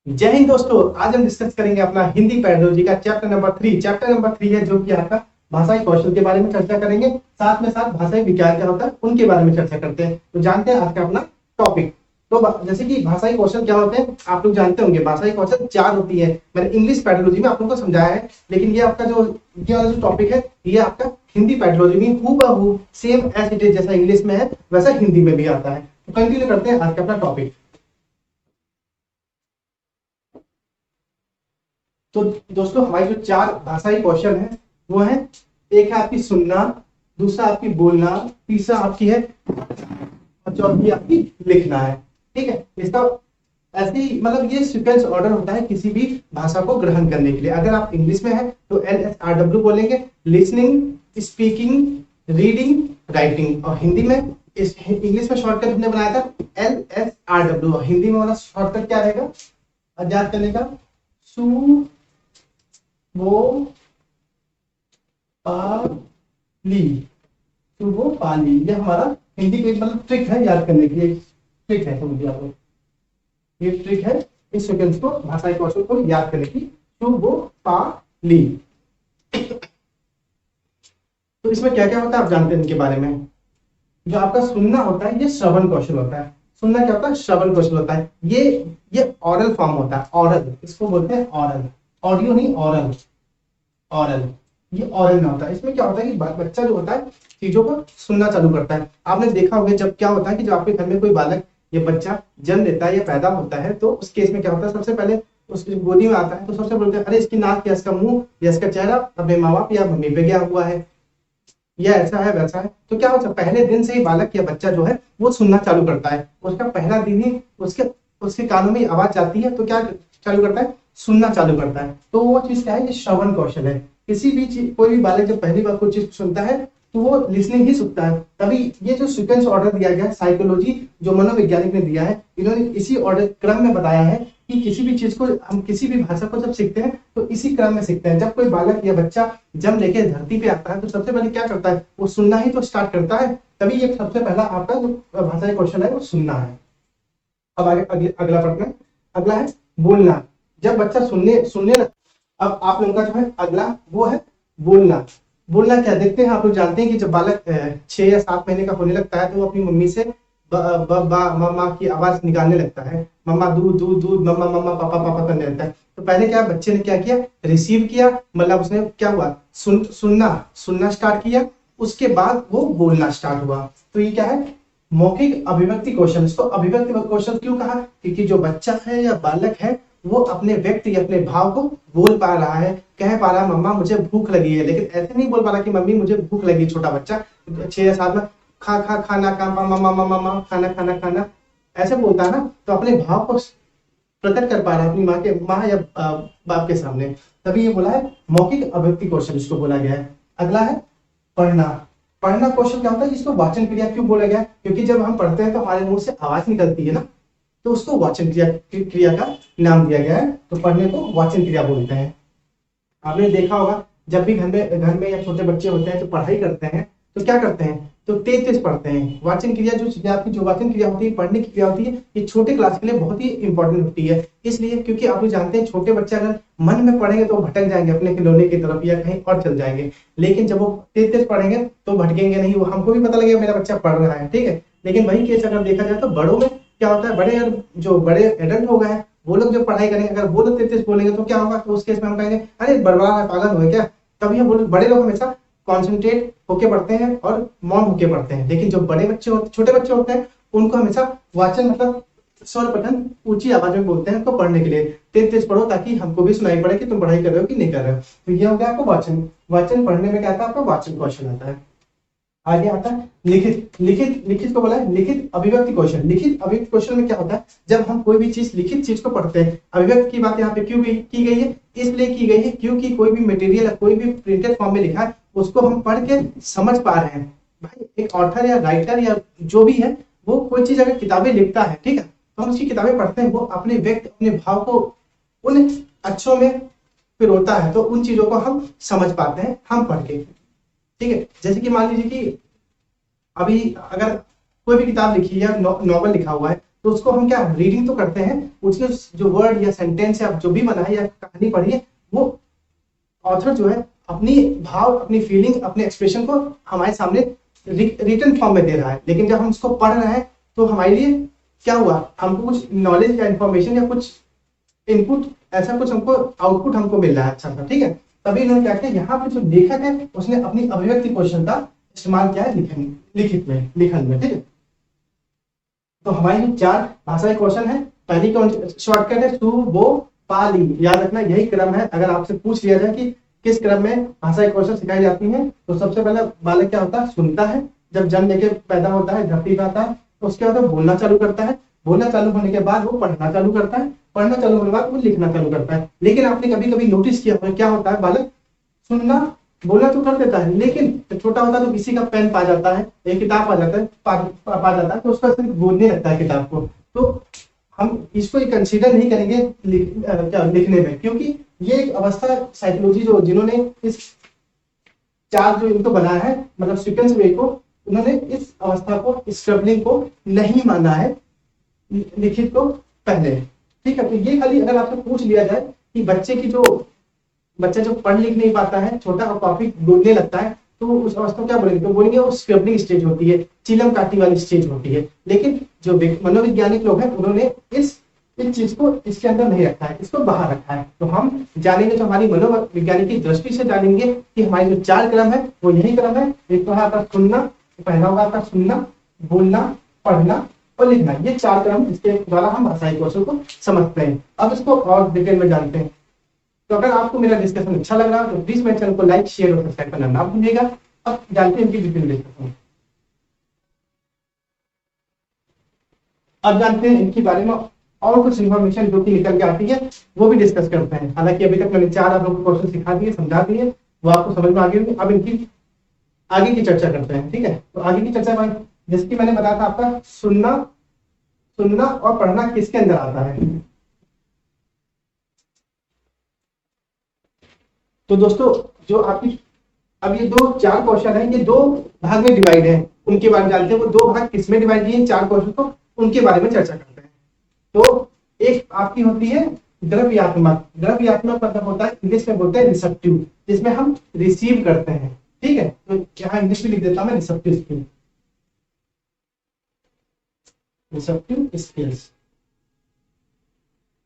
जय हिंद दोस्तों। आज हम डिस्कस करेंगे अपना हिंदी पैडोलॉजी का चैप्टर नंबर 3 है जो कि आपका भाषाई कौशल के बारे में चर्चा करेंगे। साथ में साथ भाषाई विज्ञान क्या होता है उनके बारे में चर्चा करते हैं। तो जानते हैं आज का अपना टॉपिक। तो जैसे कि भाषाई कौशल क्या होते हैं आप लोग जानते होंगे। भाषाई कौशल 4 होती है। मैंने इंग्लिश पैडोलॉजी में आप लोगों को समझाया है, लेकिन ये आपका जो ये वाला जो टॉपिक है ये आपका हिंदी पैडोलॉजी में हूबहू सेम एज इट इज जैसा इंग्लिश में है वैसा हिंदी में भी आता है। तो कंटिन्यू करते हैं आज का अपना टॉपिक। तो दोस्तों हमारी जो 4 भाषाई कौशल है वो है, एक है आपकी सुनना, दूसरा आपकी बोलना, तीसरा आपकी है और चौथी आपकी लिखना है। ठीक है, इसका ऐसे ही मतलब ये सीक्वेंस ऑर्डर होता है किसी भी भाषा को ग्रहण करने के लिए। अगर आप इंग्लिश में है तो LSRW बोलेंगे, लिसनिंग, स्पीकिंग, रीडिंग, राइटिंग। और हिंदी में इस इंग्लिश में शॉर्टकट हमने बनाया था LSRW और हिंदी में वाला शॉर्टकट क्या रहेगा याद करने का? सु वो पाली, तो वो पाली। ये हमारा हिंदी का मतलब ट्रिक है याद करने की, ट्रिक है समझिए आप लोग। ये ट्रिक है इस सेकेंड्स को भाषाई कौशल को याद करने की। तो वो पाली। तो इसमें क्या क्या होता है आप जानते हैं इनके बारे में। जो आपका सुनना होता है ये श्रवण कौशल होता है। सुनना क्या होता है? श्रवण कौशल होता है। ये ऑरल फॉर्म होता है, ऑरल, इसको बोलते हैं ऑरल। ऑडियो नहीं, ऑरल। ऑरल, ये ऑरल में होता है। इसमें क्या होता है कि बच्चा जो होता है चीजों को सुनना चालू करता है। आपने देखा होगा जब क्या होता है कि जब आपके घर में कोई बालक या बच्चा जन्म लेता है या पैदा होता है तो उस केस में क्या होता है, सबसे पहले उसकी गोदी में आता है तो सबसे बोलते हैं अरे इसकी नाक या इसका मुंह या इसका चेहरा अपने माँ बाप या मम्मी पे गया हुआ है, या ऐसा है वैसा है। तो क्या होता है, पहले दिन से ही बालक या बच्चा जो है वो सुनना चालू करता है। उसका पहला दिन ही उसके उसके कानों में आवाज जाती है तो क्या चालू करता है? सुनना चालू करता है। तो वो चीज क्या है? ये श्रवण कौशल है। किसी भी चीज, कोई भी बालक जब पहली बार कोई चीज सुनता है तो वो लिसनिंग ही सुनता है। तभी ये जो सीक्वेंस ऑर्डर दिया गया है साइकोलॉजी जो मनोवैज्ञानिक ने दिया है, इन्होंने इसी ऑर्डर क्रम में बताया है कि किसी भी चीज को हम किसी भी भाषा को जब सीखते हैं तो इसी क्रम में सीखते हैं। जब कोई बालक या बच्चा जन्म लेके धरती पे आता है तो सबसे पहले क्या करता है? वो सुनना ही तो स्टार्ट करता है। तभी ये सबसे पहला आपका जो भाषाई कौशल है वो सुनना है। अब आगे अगला प्रश्न है, अगला है बोलना। जब बच्चा सुनने सुनने अब आप लोगों का जो है अगला वो है बोलना। बोलना क्या देखते हैं आप लोग जानते हैं कि जब बालक 6 या 7 महीने का होने लगता है तो वो अपनी मम्मी से ब ब बा मम्मा की आवाज निकालने लगता है। मम्मा दूध दूध दूध, मम्मा मम्मा पापा पापा करने लगता है। तो पहले क्या बच्चे ने क्या किया? रिसीव किया, मतलब उसने क्या हुआ? सुनना स्टार्ट किया। उसके बाद वो बोलना स्टार्ट हुआ। तो ये क्या है? मौखिक अभिव्यक्ति कौशल। इसको अभिव्यक्ति कौशल क्यों कहा? क्योंकि जो बच्चा है या बालक है वो अपने व्यक्ति अपने भाव को बोल पा रहा है, कह पा रहा है मम्मा मुझे भूख लगी है, लेकिन ऐसे नहीं बोल पा रहा कि मम्मी मुझे भूख लगी। छोटा बच्चा 6 या 7 में खा खा खाना खा मम्मा मम्मा मम्मा खाना खाना खाना ऐसे बोलता है ना, तो अपने भाव को प्रकट कर पा रहा है अपनी माँ या बाप के सामने। तभी ये बोला है मौखिक अभिव्यक्ति कौशल इसको बोला गया है। अगला है पढ़ना। पढ़ना कौशल क्या होता है? जिसको वाचन क्रिया क्यों बोला गया? क्योंकि जब हम पढ़ते हैं तो हमारे मुंह से आवाज निकलती है ना, तो उसको वाचन क्रिया का नाम दिया गया है। तो पढ़ने को वाचन क्रिया बोलते हैं। आपने देखा होगा जब भी घर में या छोटे बच्चे होते हैं तो पढ़ाई करते हैं तो क्या करते हैं? तो तेज तेज पढ़ते हैं। वाचन क्रिया आपकी जो वाचन क्रिया होती है, पढ़ने की क्रिया होती है, ये छोटे क्लास के लिए बहुत ही इंपॉर्टेंट होती है। इसलिए क्योंकि आप लोग जानते हैं छोटे बच्चे अगर मन में पढ़ेंगे तो भटक जाएंगे अपने खिलौने की तरफ या कहीं और चल जाएंगे। लेकिन जब वो तेज तेज पढ़ेंगे तो भटकेंगे नहीं। वो हमको भी पता लगेगा मेरा बच्चा पढ़ रहा है। ठीक है, लेकिन वही केस अगर देखा जाए तो बड़ों में क्या होता है? जो बड़े एडल्ट हो गए हैं वो लोग जब पढ़ाई करेंगे अगर वो लोग तेज तेज बोलेंगे तो क्या होगा? तो उस केस में हम कहेंगे अरे बड़बड़ा है, पागल हो क्या? तभी हम बड़े लोग हमेशा कॉन्सेंट्रेट होके पढ़ते हैं और मौन होके पढ़ते हैं। लेकिन जो छोटे बच्चे होते हैं उनको हमेशा वाचन मतलब स्वर पठन ऊंची आवाज में बोलते हैं तो पढ़ने के लिए तेज तेज पढ़ो ताकि हमको भी सुनाई पड़े कि तुम पढ़ाई कर रहे हो कि नहीं कर रहे हो। तो ये हो गया आपको वाचन। वाचन पढ़ने में क्या आता है? आपका वाचन कौशल आता है। आगे आता है लिखित। लिखित को बोला है लिखित अभिव्यक्ति कौशल। लिखित अभिव्यक्ति कौशल में क्या होता है? जब हम कोई भी चीज लिखित चीज को पढ़ते हैं, अभिव्यक्ति की बात यहाँ पे क्यों की गई है? इसलिए की गई है क्योंकि कोई भी मटेरियल कोई भी प्रिंटेड फॉर्म में लिखा है उसको हम पढ़ के समझ पा रहे हैं। भाई एक ऑथर या राइटर या जो भी है वो कोई चीज अगर किताबें लिखता है, ठीक है, तो हम उसकी किताबें पढ़ते हैं, वो अपने व्यक्ति अपने भाव को उन अक्षरों में पिरोता है तो उन चीजों को हम समझ पाते हैं हम पढ़ के। ठीक है, जैसे कि मान लीजिए कि अभी अगर कोई भी किताब लिखी है या नॉवल लिखा हुआ है तो उसको हम क्या रीडिंग तो करते हैं, उसके जो वर्ड या सेंटेंस या जो भी बना है या कहानी पढ़ी है, वो ऑथर जो है अपनी भाव, अपनी फीलिंग, अपने एक्सप्रेशन को हमारे सामने रिटन फॉर्म में दे रहा है। लेकिन जब हम उसको पढ़ रहे हैं तो हमारे लिए क्या हुआ, हमको कुछ नॉलेज या इंफॉर्मेशन या कुछ इनपुट, ऐसा कुछ हमको आउटपुट हमको मिल रहा है अच्छा सा, ठीक है। तभी इन्होंने क्या किया, यहाँ पे जो लेखक है उसने अपनी अभिव्यक्ति कौशल का इस्तेमाल किया है लिखन में, ठीक है। तो हमारी जो 4 भाषाई कौशल है, पहली कौन शॉर्टकट है, सु वो पा ली, याद रखना यही क्रम है। अगर आपसे पूछ लिया जाए कि किस क्रम में भाषाई कौशल सिखाई जाती है, तो सबसे पहले बालक क्या होता है, सुनता है, जब जन्म लेके पैदा होता है, धरती पे आता है, तो उसके बाद वो बोलना चालू करता है, बोलना चालू होने के बाद वो पढ़ना चालू करता है, पढ़ना चालू होने के बाद वो लिखना चालू करता है। लेकिन आपने कभी कभी नोटिस किया क्या होता है, बालक सुनना बोलना तो कर देता है, लेकिन जब छोटा होता है तो किसी का पेन पा जाता है, एक किताब पा जाता है, पा जाता है, तो उसका सिर्फ बोलने लगता है किताब को। तो हम इसको कंसीडर नहीं करेंगे क्या लिखने में, क्योंकि ये एक अवस्था साइकोलॉजी जो जिन्होंने इस चार्ट जो इनको बनाया है, मतलब सीक्वेंस वे को, उन्होंने इस अवस्था को, स्क्रबलिंग को नहीं माना है लिखित को पहले, ठीक है। तो ये खाली अगर आपसे पूछ लिया जाए कि बच्चा जो पढ़ लिख नहीं पाता है, छोटा और कॉपी बोलने लगता है, तो उस अवस्था को क्या बोलेंगे, तो बोलेंगे वो स्क्रबलिंग स्टेज होती है, चिलम काटी वाली स्टेज होती है। लेकिन जो मनोवैज्ञानिक लोग हैं उन्होंने इस चीज को इसके अंदर नहीं रखा है, इसको बाहर रखा है। तो हम जानेंगे, जो हमारी मनोवैज्ञानिक की दृष्टि से जानेंगे कि हमारी जो 4 क्रम है वो यही क्रम है। एक तो है आपका सुनना, पहला होगा आपका सुनना, बोलना, पढ़ना और लिखना, ये 4 क्रम, इसके द्वारा हम भाषाई कौशल को समझते हैं। अब इसको और डिटेल में जानते हैं। तो अगर आपको मेरा डिस्कशन अच्छा लग रहा है तो प्लीज मेरे चैनल को लाइक, शेयर और सब्सक्राइब करना ना भूलिएगा। अब जानते हैं इनकी डिटेल डिस्कशन। अब जानते हैं इनके बारे में और कुछ इन्फॉर्मेशन जो कि निकल के आती है, वो भी डिस्कस करते हैं। हालांकि अभी तक मैंने 4 आप लोगों को क्वेश्चन सिखा दिए, समझा दिए, वो आपको समझ में आ गए। अब इनकी आगे की चर्चा करते हैं, ठीक है। तो आगे की चर्चा में जैसे कि मैंने बताया था, आपका सुनना और पढ़ना किसके अंदर आता है। तो दोस्तों, जो आपकी अब ये 4 क्वेश्चन है, ये 2 भाग में डिवाइड है, उनके बारे में जानते हैं। वो 2 भाग किसमें डिवाइड किए 4 क्वेश्चन, तो उनके बारे में चर्चा करते हैं। तो एक आपकी होती है द्रव्यात्मक मतलब होता है, इंग्लिश में बोलते हैं रिसेप्टिव, जिसमें हम रिसीव करते हैं, ठीक है। तो यहाँ इंग्लिश में लिख देता हूं मैं, रिसेप्टिव स्किल्स।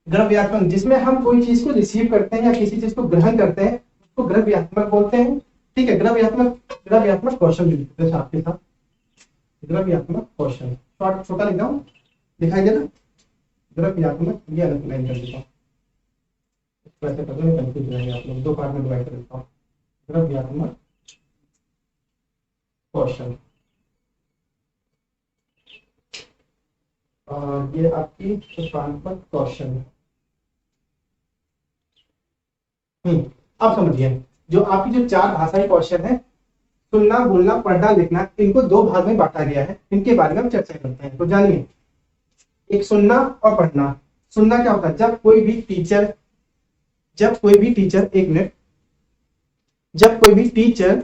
द्रव्यात्मक, जिसमें हम कोई चीज को रिसीव करते हैं या किसी चीज को ग्रहण करते हैं, उसको द्रव्यात्मक बोलते हैं, ठीक है। द्रव्यात्मक कौशल लिखते हैं आपके साथ, द्रव्यात्मक कौशल, छोटा लिख रहा हूं, दिखाई दे रहा, द्रव्यात्मक, ये अलग लाइन कर देता हूँ, ऐसे कर दो, कंफ्यूज रहेंगे आप लोग। 2 पार्ट में डिवाइड कर देता हूँ, द्रव्यात्मक कौशल, और ये आपकी पुष्पात्मक कौशल। अब समझिए, जो आपकी जो 4 भाषाई कौशल है, सुनना, बोलना, पढ़ना, लिखना, इनको 2 भाग में बांटा गया है। इनके बारे में हम चर्चा करते हैं। तो जानिए, एक सुनना और पढ़ना। सुनना क्या होता है, जब कोई भी टीचर एक मिनट, जब कोई भी टीचर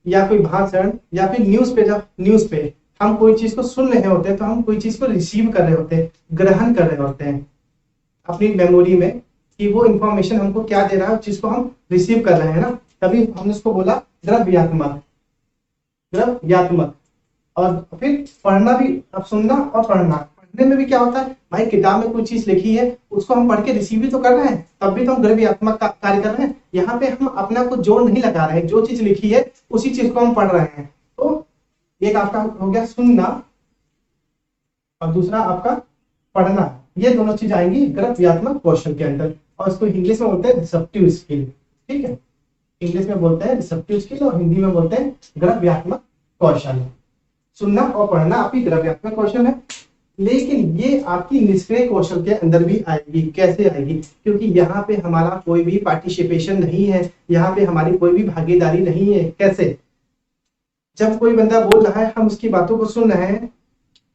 या कोई भाषण या फिर न्यूज पे हम कोई चीज को सुन रहे होते हैं, तो हम कोई चीज को रिसीव कर रहे होते हैं, ग्रहण कर रहे होते हैं अपनी मेमोरी में, कि वो इंफॉर्मेशन हमको क्या दे रहा है, उस चीज को हम रिसीव कर रहे हैं ना, तभी हमने उसको बोला द्रव्यात्मक। और फिर पढ़ना भी, अब सुनना और पढ़ने में भी क्या होता है भाई, किताब में कोई चीज लिखी है, उसको हम पढ़ के रिसीव भी तो कर रहे हैं, तब भी तो हम द्रव्यात्मक कार्य कर रहे हैं। यहाँ पे हम अपना को जोड़ नहीं लगा रहे हैं, जो चीज लिखी है उसी चीज को हम पढ़ रहे हैं। तो एक आपका हो गया सुनना और दूसरा आपका पढ़ना, ये दोनों चीज आएंगी द्रव्यात्मक कौशल के अंदर, और इसको इंग्लिश में बोलते हैं रिसेप्टिव स्किल, ठीक है। इंग्लिश में बोलते हैं रिसेप्टिव स्किल और हिंदी में बोलते हैं द्रव्यात्मक कौशल। सुनना और पढ़ना आपकी द्रव्यात्मक कौशल है, लेकिन ये आपकी निष्क्रिय कौशल के अंदर भी आएगी। कैसे आएगी, क्योंकि यहाँ पे हमारा कोई भी पार्टिसिपेशन नहीं है, यहाँ पे हमारी कोई भी भागीदारी नहीं है। कैसे, जब कोई बंदा बोल रहा है, हम उसकी बातों को सुन रहे हैं,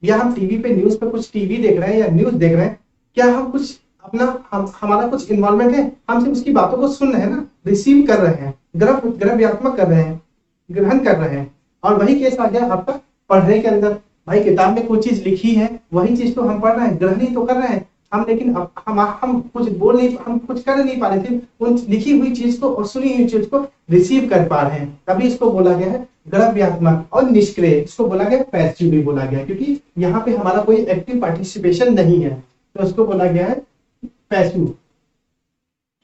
या हम टीवी पे न्यूज पे कुछ टीवी देख रहे हैं या न्यूज देख रहे हैं, क्या हम कुछ हमारा कुछ इन्वॉल्वमेंट है, हम सिर्फ उसकी बातों को सुन रहे हैं ना, रिसीव कर रहे हैं, द्रव्यात्मक कर रहे हैं, ग्रहण कर रहे हैं। और वही केस आ गया आपका पढ़ने के अंदर। भाई किताब में कोई चीज लिखी है वही चीज तो हम पढ़ रहे हैं, ग्रहण ही तो कर रहे हैं हम, लेकिन अब हम कुछ बोल नहीं, हम कुछ कर नहीं पा रहे थे, उन लिखी हुई चीज को और सुनी हुई चीज को रिसीव कर पा रहे हैं, तभी इसको बोला गया है द्रव्यात्मक। और निष्क्रिय, इसको बोला गया पैसिव भी बोला गया, क्योंकि यहाँ पे हमारा कोई एक्टिव पार्टिसिपेशन नहीं है, तो इसको बोला गया है पैसिव,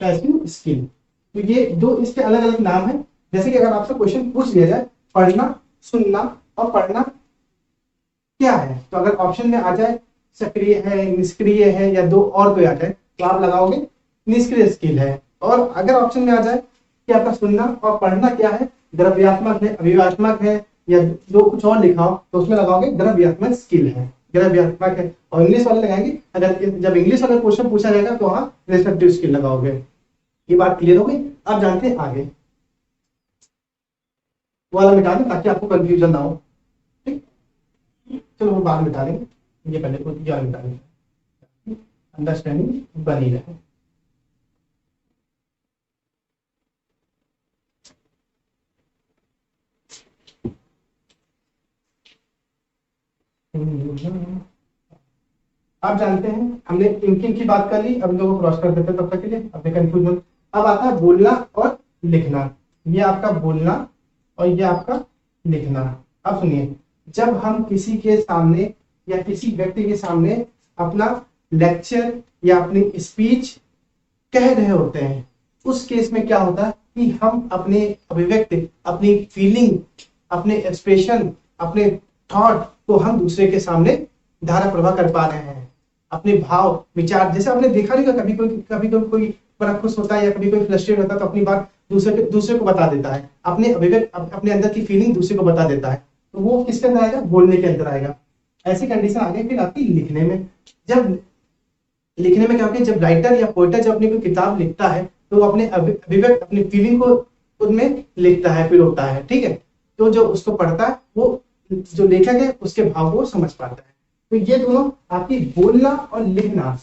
पैसिव स्किल। तो ये दो इसके अलग अलग नाम है। जैसे कि अगर आपसे क्वेश्चन पूछ लिया जाए पढ़ना, सुनना और पढ़ना क्या है, तो अगर ऑप्शन में आ जाए सक्रिय है, निष्क्रिय है, या दो और कोई आ जाए तो आप लगाओगे निष्क्रिय स्किल है। और अगर ऑप्शन में आ जाए कि आपका सुनना और पढ़ना क्या है, द्रव्यात्मक है, अभिव्यक्तात्मक है, या दो कुछ और लिखा हो, तो उसमें लगाओगे द्रव्यात्मक स्किल है, द्रव्यात्मक है। और इंग्लिश वाले लगाएंगे, अगर जब इंग्लिश वाला क्वेश्चन पूछा जाएगा तो वहां रेस्पेक्टिव स्किल लगाओगे। ये बात क्लियर हो गई। अब जानते हैं आगे वाला मिटा दें ताकि आपको कंफ्यूजन ना हो। ठीक, चलो वो बाद में मिटा लेंगे, ये पहले को याद मिटा लेंगे, अंडरस्टैंडिंग बनी रहे। आप जानते हैं हमने थिंकिंग की बात कर ली, अब लोगों को क्रॉस कर देते हैं तब तक के लिए, अपने कंफ्यूजन। अब आता है बोलना और लिखना। ये आपका बोलना और ये आपका लिखना। अब सुनिए, जब हम किसी के सामने या किसी व्यक्ति के सामने अपना लेक्चर या अपनी स्पीच कह रहे होते हैं, उस केस में क्या होता है कि हम अपने अभिव्यक्ति, अपनी फीलिंग, अपने एक्सप्रेशन, अपने थॉट को हम दूसरे के सामने धारा प्रवाह कर पा रहे हैं, अपने भाव विचार। जैसे आपने देखा नहीं, कभी कोई बड़ा खुश होता है या कभी कोई फ्रस्ट्रेट होता है तो अपनी बात दूसरे को बता देता है, अपने अभिव्यक्ति, अपने अंदर की फीलिंग दूसरे को बता देता है, तो वो किसके अंदर आएगा, बोलने के अंदर आएगा। ऐसी कंडीशन आ गई फिर आपकी लिखने में। जब लिखने में क्या होता है, जब राइटर या पोएटर जब अपनी कोई किताब लिखता है तो वो अपने अभिव्यक्ति, अपनी फीलिंग को उनमें लिखता है, पिरोता है। ठीक है, तो जो उसको पढ़ता है वो जो लेखक है उसके भाव को समझ पाता है। तो ये दोनों आपकी बोलना और लिखना,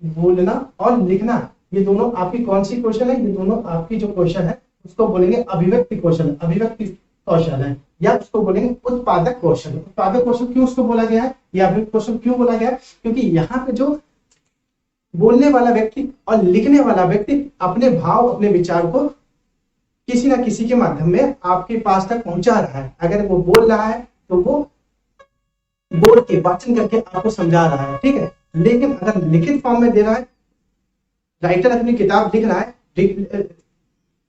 बोलना और लिखना, ये दोनों आपकी कौन सी कौशल है, ये दोनों आपकी जो कौशल है उसको बोलेंगे अभिव्यक्ति कौशल, अभिव्यक्ति कौशल है, या उसको बोलेंगे उत्पादक कौशल। उत्पादक कौशल क्यों उसको बोला गया है या अभिव्यक्ति कौशल क्यों बोला गया है, क्योंकि यहाँ पे जो बोलने वाला व्यक्ति और लिखने वाला व्यक्ति अपने भाव, अपने विचार को किसी ना किसी के माध्यम में आपके पास तक पहुंचा रहा है। अगर वो बोल रहा है तो वो बोल के वाचन करके आपको समझा रहा है, ठीक है। लेकिन अगर लिखित फॉर्म में दे रहा है, राइटर अपनी किताब लिख रहा है,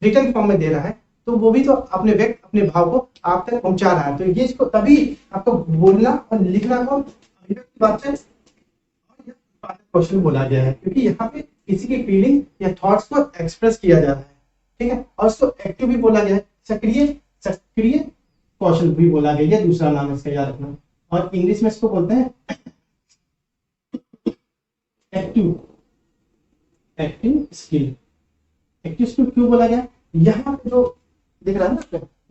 रिटन फॉर्म में दे रहा है, तो वो भी तो अपने व्यक्त, अपने भाव को आप तक पहुंचा रहा है। तो ये इसको तभी आपको बोलना और लिखना को वाचन कौशल बोला गया है, क्योंकि यहाँ पे किसी की फीलिंग या थॉट्स को एक्सप्रेस किया जा रहा है, ठीक है। और उसको एक्टिव भी बोला गया है, सक्रिय कौशल भी बोला गया, ये दूसरा नाम है इसका, याद रखना। और इंग्लिश में इसको बोलते हैं एक्टिव स्किल। एक्टिव स्किल क्यों बोला गया, यहाँ पे जो दिख रहा है ना,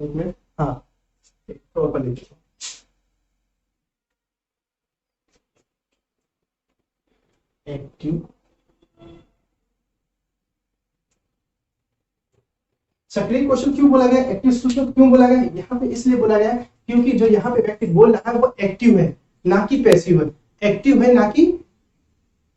एक मिनट, हाँ तो ऊपर लिख दो, एक्टिव सक्रिय कौशल क्यों बोला गया, एक्टिव स्किल क्यों बोला गया, यहाँ पे इसलिए बोला गया क्योंकि जो यहाँ पे व्यक्ति बोल रहा है वो एक्टिव है ना कि पैसिव है, एक्टिव है ना कि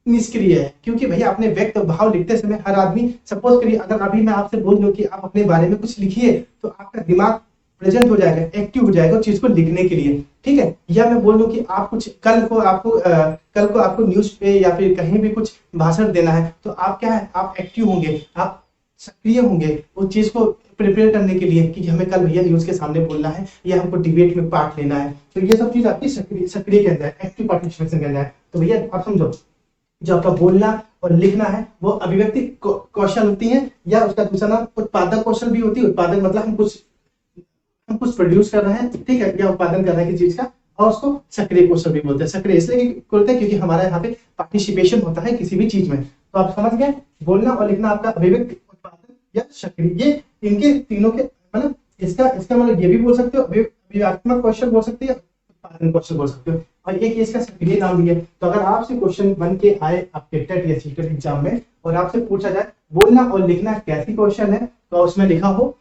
निष्क्रिय है। क्योंकि भैया अपने व्यक्त भाव लिखते समय हर आदमी, सपोज करिए अगर अभी मैं आपसे बोल दूं कि आप अपने बारे में कुछ लिखिए, तो आपका दिमाग प्रेजेंट हो जाएगा, एक्टिव हो जाएगा चीज को लिखने के लिए, ठीक है। या मैं बोल दूं कि आप कुछ कल को आपको न्यूज पे या फिर कहीं भी कुछ भाषण देना है, तो आप क्या है, आप एक्टिव होंगे, आप सक्रिय होंगे उस चीज को प्रिपेयर करने के लिए कि हमें कल भैया न्यूज के सामने बोलना है या हमको डिबेट में पार्ट लेना है। तो ये सब चीज आपकी सक्रिय के अंदर है, एक्टिव पार्टिसिपेशन के अंदर है। तो भैया आप समझो, जो आपका बोलना और लिखना है वो अभिव्यक्ति कौशल होती है, या उसका दूसरा नाम उत्पादक कौशल भी होती है। उत्पादक मतलब हम कुछ प्रोड्यूस कर रहे हैं, ठीक है, या उत्पादन कर रहे हैं किसी चीज का, और उसको सक्रिय कौशल भी बोलते हैं। सक्रिय इसलिए बोलते हैं क्योंकि हमारा यहाँ पे पार्टिसिपेशन होता है किसी भी चीज में। तो आप समझ गए, बोलना और लिखना आपका अभिव्यक्ति, उत्पादन या सक्रिय, ये इनके तीनों के मतलब इसका मतलब ये भी बोल सकते हो, अभिव्यक्तात्मक कौशल बोल सकते हो, उत्पादन कौशल बोल सकते हो, और एक इसका सक्रिय नाम भी है। तो अगर आपसे क्वेश्चन बन के आए आपके टेट या सीटेट एग्जाम में और आपसे पूछा जाए बोलना और लिखना कैसी क्वेश्चन है, तो उसमें लिखा हो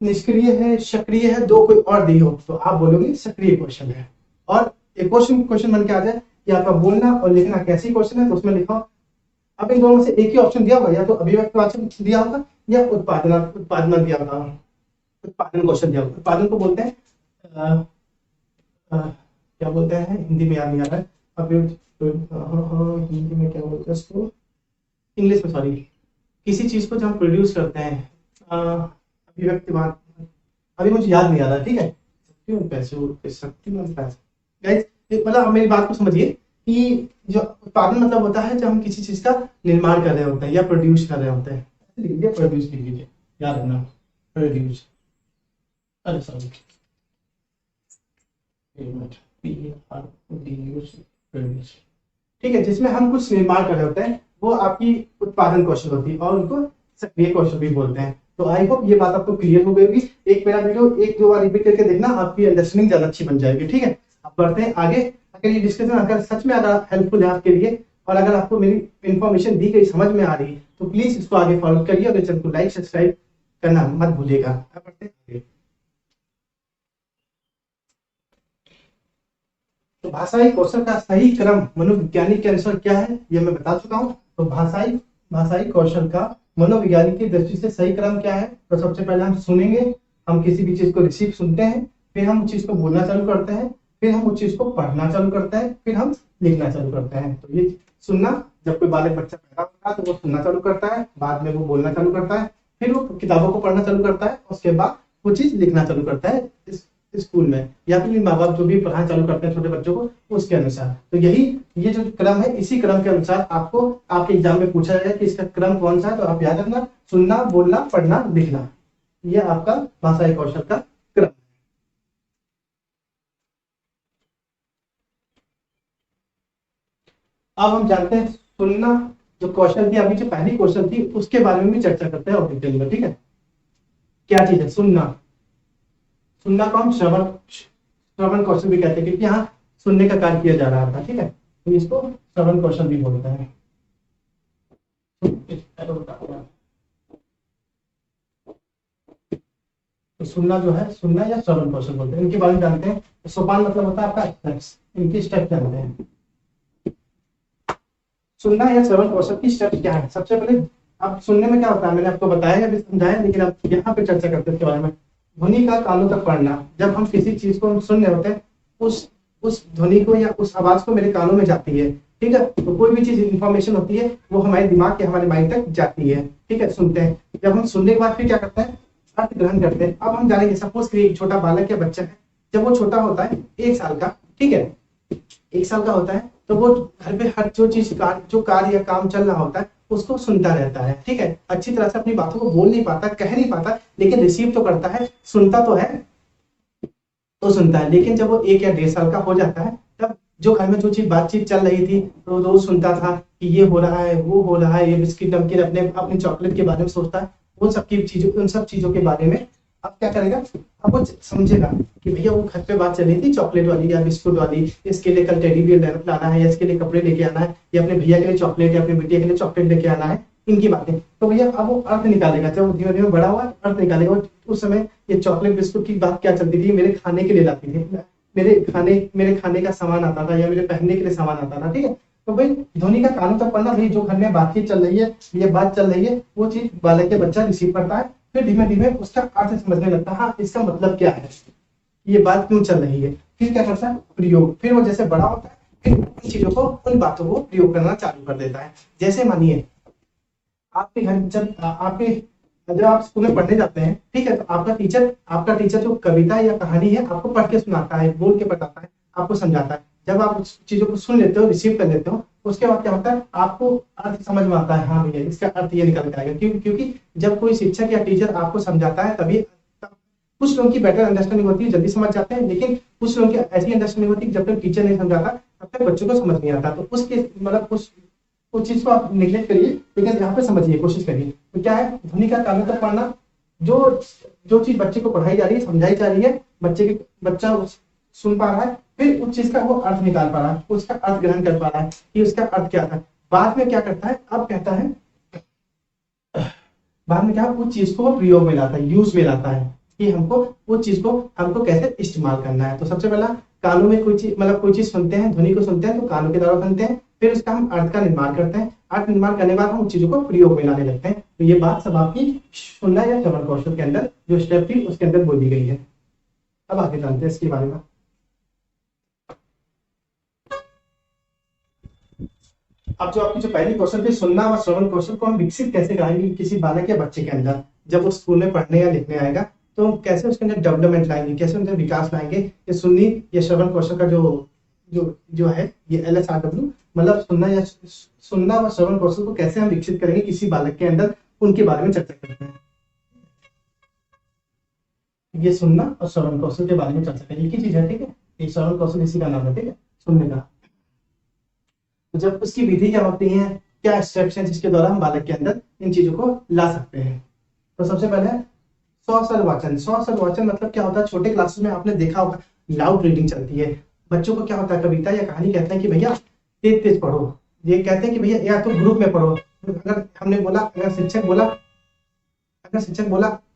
निष्क्रिय है, सक्रिय है, दो कोई और दी हो तो आप बोलोगे सक्रिय क्वेश्चन है। और एक क्वेश्चन बन के आ जाए कि आपका बोलना और लिखना कैसी क्वेश्चन है तो उसमें लिखो। अब इन दोनों में से एक ही ऑप्शन दिया होगा, या तो अभिव्यक्तिवाचक दिया होगा या उत्पादन दिया होगा। उत्पादन क्वेश्चन दिया होगा। उत्पादन को बोलते हैं क्या बोलते हैं, हिंदी में याद नहीं आ रहा है हिंदी में क्या बोलते हैं इसको, इंग्लिश में सॉरी। किसी चीज को जब हम प्रोड्यूस करते हैं अभिव्यक्तिवाद, अभी मुझे याद नहीं आ रहा, ठीक है। शक्तिमान पैसे गाइस, मतलब मेरी बात को समझिए कि जो उत्पादन मतलब होता है जब हम किसी चीज का निर्माण कर रहे होते हैं या प्रोड्यूस कर रहे होते हैं। लिख लीजिए प्रोड्यूस, लिख लीजिए, याद रखना प्रोड्यूस। अरे सॉरी, ठीक है, जिसमें हम कुछ निर्माण कर रहे होते हैं वो आपकी उत्पादन कौशल होती है और उनको सक्रिय कौशल भी बोलते हैं। तो आई होप ये बात आपको क्लियर हो गई होगी। एक मेरा वीडियो एक दो बार रिपीट करके देखना, आपकी अंडरस्टैंडिंग ज्यादा अच्छी बन जाएगी, ठीक है। अब बढ़ते हैं आगे। अगर ये डिस्कशन अगर सच में अगर हेल्पफुल है आपके लिए और अगर आपको मेरी इन्फॉर्मेशन दी गई समझ में आ रही है तो प्लीज इसको आगे फॉलो करिए और चैनल को लाइक सब्सक्राइब करना मत भूलिएगा। अब बढ़ते हैं आगे। तो भाषाई कौशल का सही क्रम मनोवैज्ञानिक के अनुसार क्या है ये मैं बता चुका हूँ। तो भाषाई कौशल का मनोवैज्ञानिक की दृष्टि से सही क्रम क्या है। तो सबसे पहले हम सुनेंगे, हम किसी भी चीज को रिसीव सुनते हैं, फिर हम उस चीज को बोलना चालू करते हैं, फिर हम उस चीज को पढ़ना चालू करते हैं, फिर हम लिखना चालू करते हैं। तो ये सुनना, जब कोई बालक बच्चा पैदा होता है तो वो सुनना चालू करता है, बाद में वो बोलना चालू करता है, फिर वो किताबों को पढ़ना चालू करता है, उसके बाद वो चीज लिखना चालू करता है स्कूल में, या फिर माँ बाप जो भी पढ़ाना चालू करते हैं छोटे बच्चों को उसके अनुसार। तो यही ये जो क्रम है इसी क्रम के अनुसार आपको आपके एग्जाम में पूछा जाएगा कि इसका क्रम कौन सा है। तो आप याद रखना, सुनना, बोलना, पढ़ना, लिखना, ये आपका भाषाई कौशल का क्रम। अब हम जानते हैं सुनना जो कौशल थी, अभी जो पहली कौशल थी उसके बारे में भी चर्चा करते हैं और डिटेल में, ठीक है। क्या चीज है सुनना। सुनना को हम श्रवण कौशल भी कहते हैं क्योंकि यहाँ सुनने का कार्य किया जा रहा था, ठीक है। तो इसको श्रवण कौशल भी बोलते हैं। तो सुनना जो है, सुनना या श्रवण कौशल बोलते हैं। इनके बारे में जानते हैं। तो सोपान मतलब होता है आपका स्टेप्स, इनके स्टेप जानते हैं। सुनना या श्रवण कौशल की स्टेप क्या है। सबसे पहले अब सुनने में क्या होता है मैंने आपको बताया अभी समझाया, लेकिन अब यहाँ पे चर्चा करते हैं इसके बारे में। ध्वनि का कानों तक पढ़ना, जब हम किसी चीज को हम सुन रहे होते हैं उस ध्वनि को या उस आवाज को मेरे कानों में जाती है, ठीक है। तो कोई भी चीज इंफॉर्मेशन होती है वो हमारे दिमाग के हमारे माइंड तक जाती है, ठीक है। सुनते हैं, जब हम सुनने के बाद फिर क्या करते हैं, अर्थ ग्रहण करते हैं। अब हम जानेंगे सपोज कि एक छोटा बालक या बच्चा है, जब वो छोटा होता है 1 साल का, ठीक है, 1 साल का होता है तो वो घर पे हर जो कार्य या काम चल रहा होता है उसको सुनता रहता है, ठीक है। अच्छी तरह से अपनी बातों को बोल नहीं पाता, कह नहीं पाता, लेकिन रिसीव तो करता है, सुनता तो है, तो सुनता है। लेकिन जब वो 1 या 1.5 साल का हो जाता है तब जो घर में जो चीज बातचीत चल रही थी तो रोज सुनता था कि ये हो रहा है, वो हो रहा है, ये बिस्किट नमकीन अपने चॉकलेट के बारे में सोचता है, उन सब चीजों के बारे में अब क्या करेगा, अब वो समझेगा कि भैया वो घर पे बात चल रही थी चॉकलेट वाली या बिस्कुट वाली, इसके लिए कल टेडी बियर लाना है, या इसके लिए कपड़े लेके आना है, या अपने भैया के लिए चॉकलेट या अपनी बिटिया के लिए चॉकलेट लेके आना है, इनकी बातें। तो भैया अब वो अर्थ निकालेगा, जब धीमे धीमे बड़ा हुआ अर्थ निकालेगा। उस समय ये चॉकलेट बिस्कुट की बात क्या चलती थी, मेरे खाने के लिए लाती थी, मेरे खाने का सामान आता था या मेरे पहनने के लिए सामान आता था, ठीक है। तो भाई ध्वनि का कानों तक पढ़ना, भाई जो घर में बातचीत चल रही है, ये बात चल रही है, वो चीज बालक के बच्चा रिसीव करता है, फिर धीमे धीमे उसका अर्थ समझने लगता है, हाँ इसका मतलब क्या है, ये बात क्यों चल रही है। फिर क्या करता है, प्रयोग। फिर वो जैसे बड़ा होता है फिर उन चीजों को, उन बातों को प्रयोग करना चालू कर देता है। जैसे मानिए आपके घर जब आप स्कूल में पढ़ने जाते हैं, ठीक है, तो आपका टीचर जो कविता या कहानी है आपको पढ़ के सुनाता है, बोल के बताता है, आपको समझाता है। जब आप उस चीजों को सुन लेते हो, रिसीव कर लेते हो, उसके बाद क्या होता है, आपको अर्थ समझ में आता है, हाँ भैया इसका अर्थ ये निकल के आएगा। क्योंकि जब कोई शिक्षक या टीचर आपको समझाता है तभी कुछ लोगों की बेटर अंडरस्टैंडिंग होती है, जल्दी समझ जाते हैं, लेकिन कुछ लोगों की ऐसी अंडरस्टैंडिंग होती है जब तक टीचर नहीं समझाता तब तक बच्चों को समझ नहीं आता। तो उसके मतलब उस चीज को आप निगलेक्ट करिए, लेकिन यहाँ पे समझिए, कोशिश करिए। तो क्या है, ध्वनि का कानों तक पढ़ना, जो चीज बच्चे को पढ़ाई जा रही है, समझाई जा रही है, बच्चा सुन पा रहा है, फिर उस चीज का वो अर्थ निकाल पा रहा है, उसका अर्थ ग्रहण कर पा रहा है कि उसका अर्थ क्या था। बाद में क्या करता है, अब कहता है, बाद में क्या उस चीज को प्रयोग में लाता है, यूज में लाता है कि हमको वो चीज को हमको कैसे इस्तेमाल करना है। तो सबसे पहला कानों में कोई चीज मतलब कोई चीज सुनते हैं, ध्वनि को सुनते हैं तो कानों के द्वारा सुनते हैं, फिर उसका हम अर्थ का निर्माण करते हैं, अर्थ निर्माण करने के बाद हम उस चीजों को प्रयोग में लाने लगते हैं। तो ये बात सब आपकी सुनना या श्रवण कौशल के अंदर जो स्टेप थी उसके अंदर बोली गई है। अब आगे जानते हैं इसके बारे में। अब जो आपकी जो पहली क्वेश्चन थी, सुनना और श्रवण कौशल को हम विकसित कैसे कराएंगे किसी बालक या बच्चे के अंदर, जब वो स्कूल में पढ़ने या लिखने आएगा तो कैसे उसके अंदर डेवलपमेंट लाएंगे, कैसे उनके विकास लाएंगे। ये सुननी या श्रवण कौशल का जो जो जो है ये LSRW मतलब सुनना व श्रवण कौशल को कैसे हम विकसित करेंगे किसी बालक के अंदर, उनके बारे में चर्चा करते हैं। ये सुनना और श्रवण कौशल के बारे में चर्चा करेंगे, एक ही चीज है, ठीक है। ये श्रवण कौशल इसी का नाम है, ठीक है, सुनने का। तो जब उसकी विधि क्या होती है, क्या स्टेप्स हैं जिसके द्वारा हम बालक के अंदर इन चीजों को ला सकते हैं। तो सबसे पहले सौसल वाचन। सौसल वाचन मतलब क्या होता है, छोटे क्लासेस में आपने देखा होगा लाउड रीडिंग चलती है। बच्चों को क्या होता है, कविता या कहानी कहते हैं कि भैया तेज तेज पढ़ो, ये कहते हैं कि भैया या तो ग्रुप में पढ़ो। अगर हमने बोला, अगर शिक्षक बोला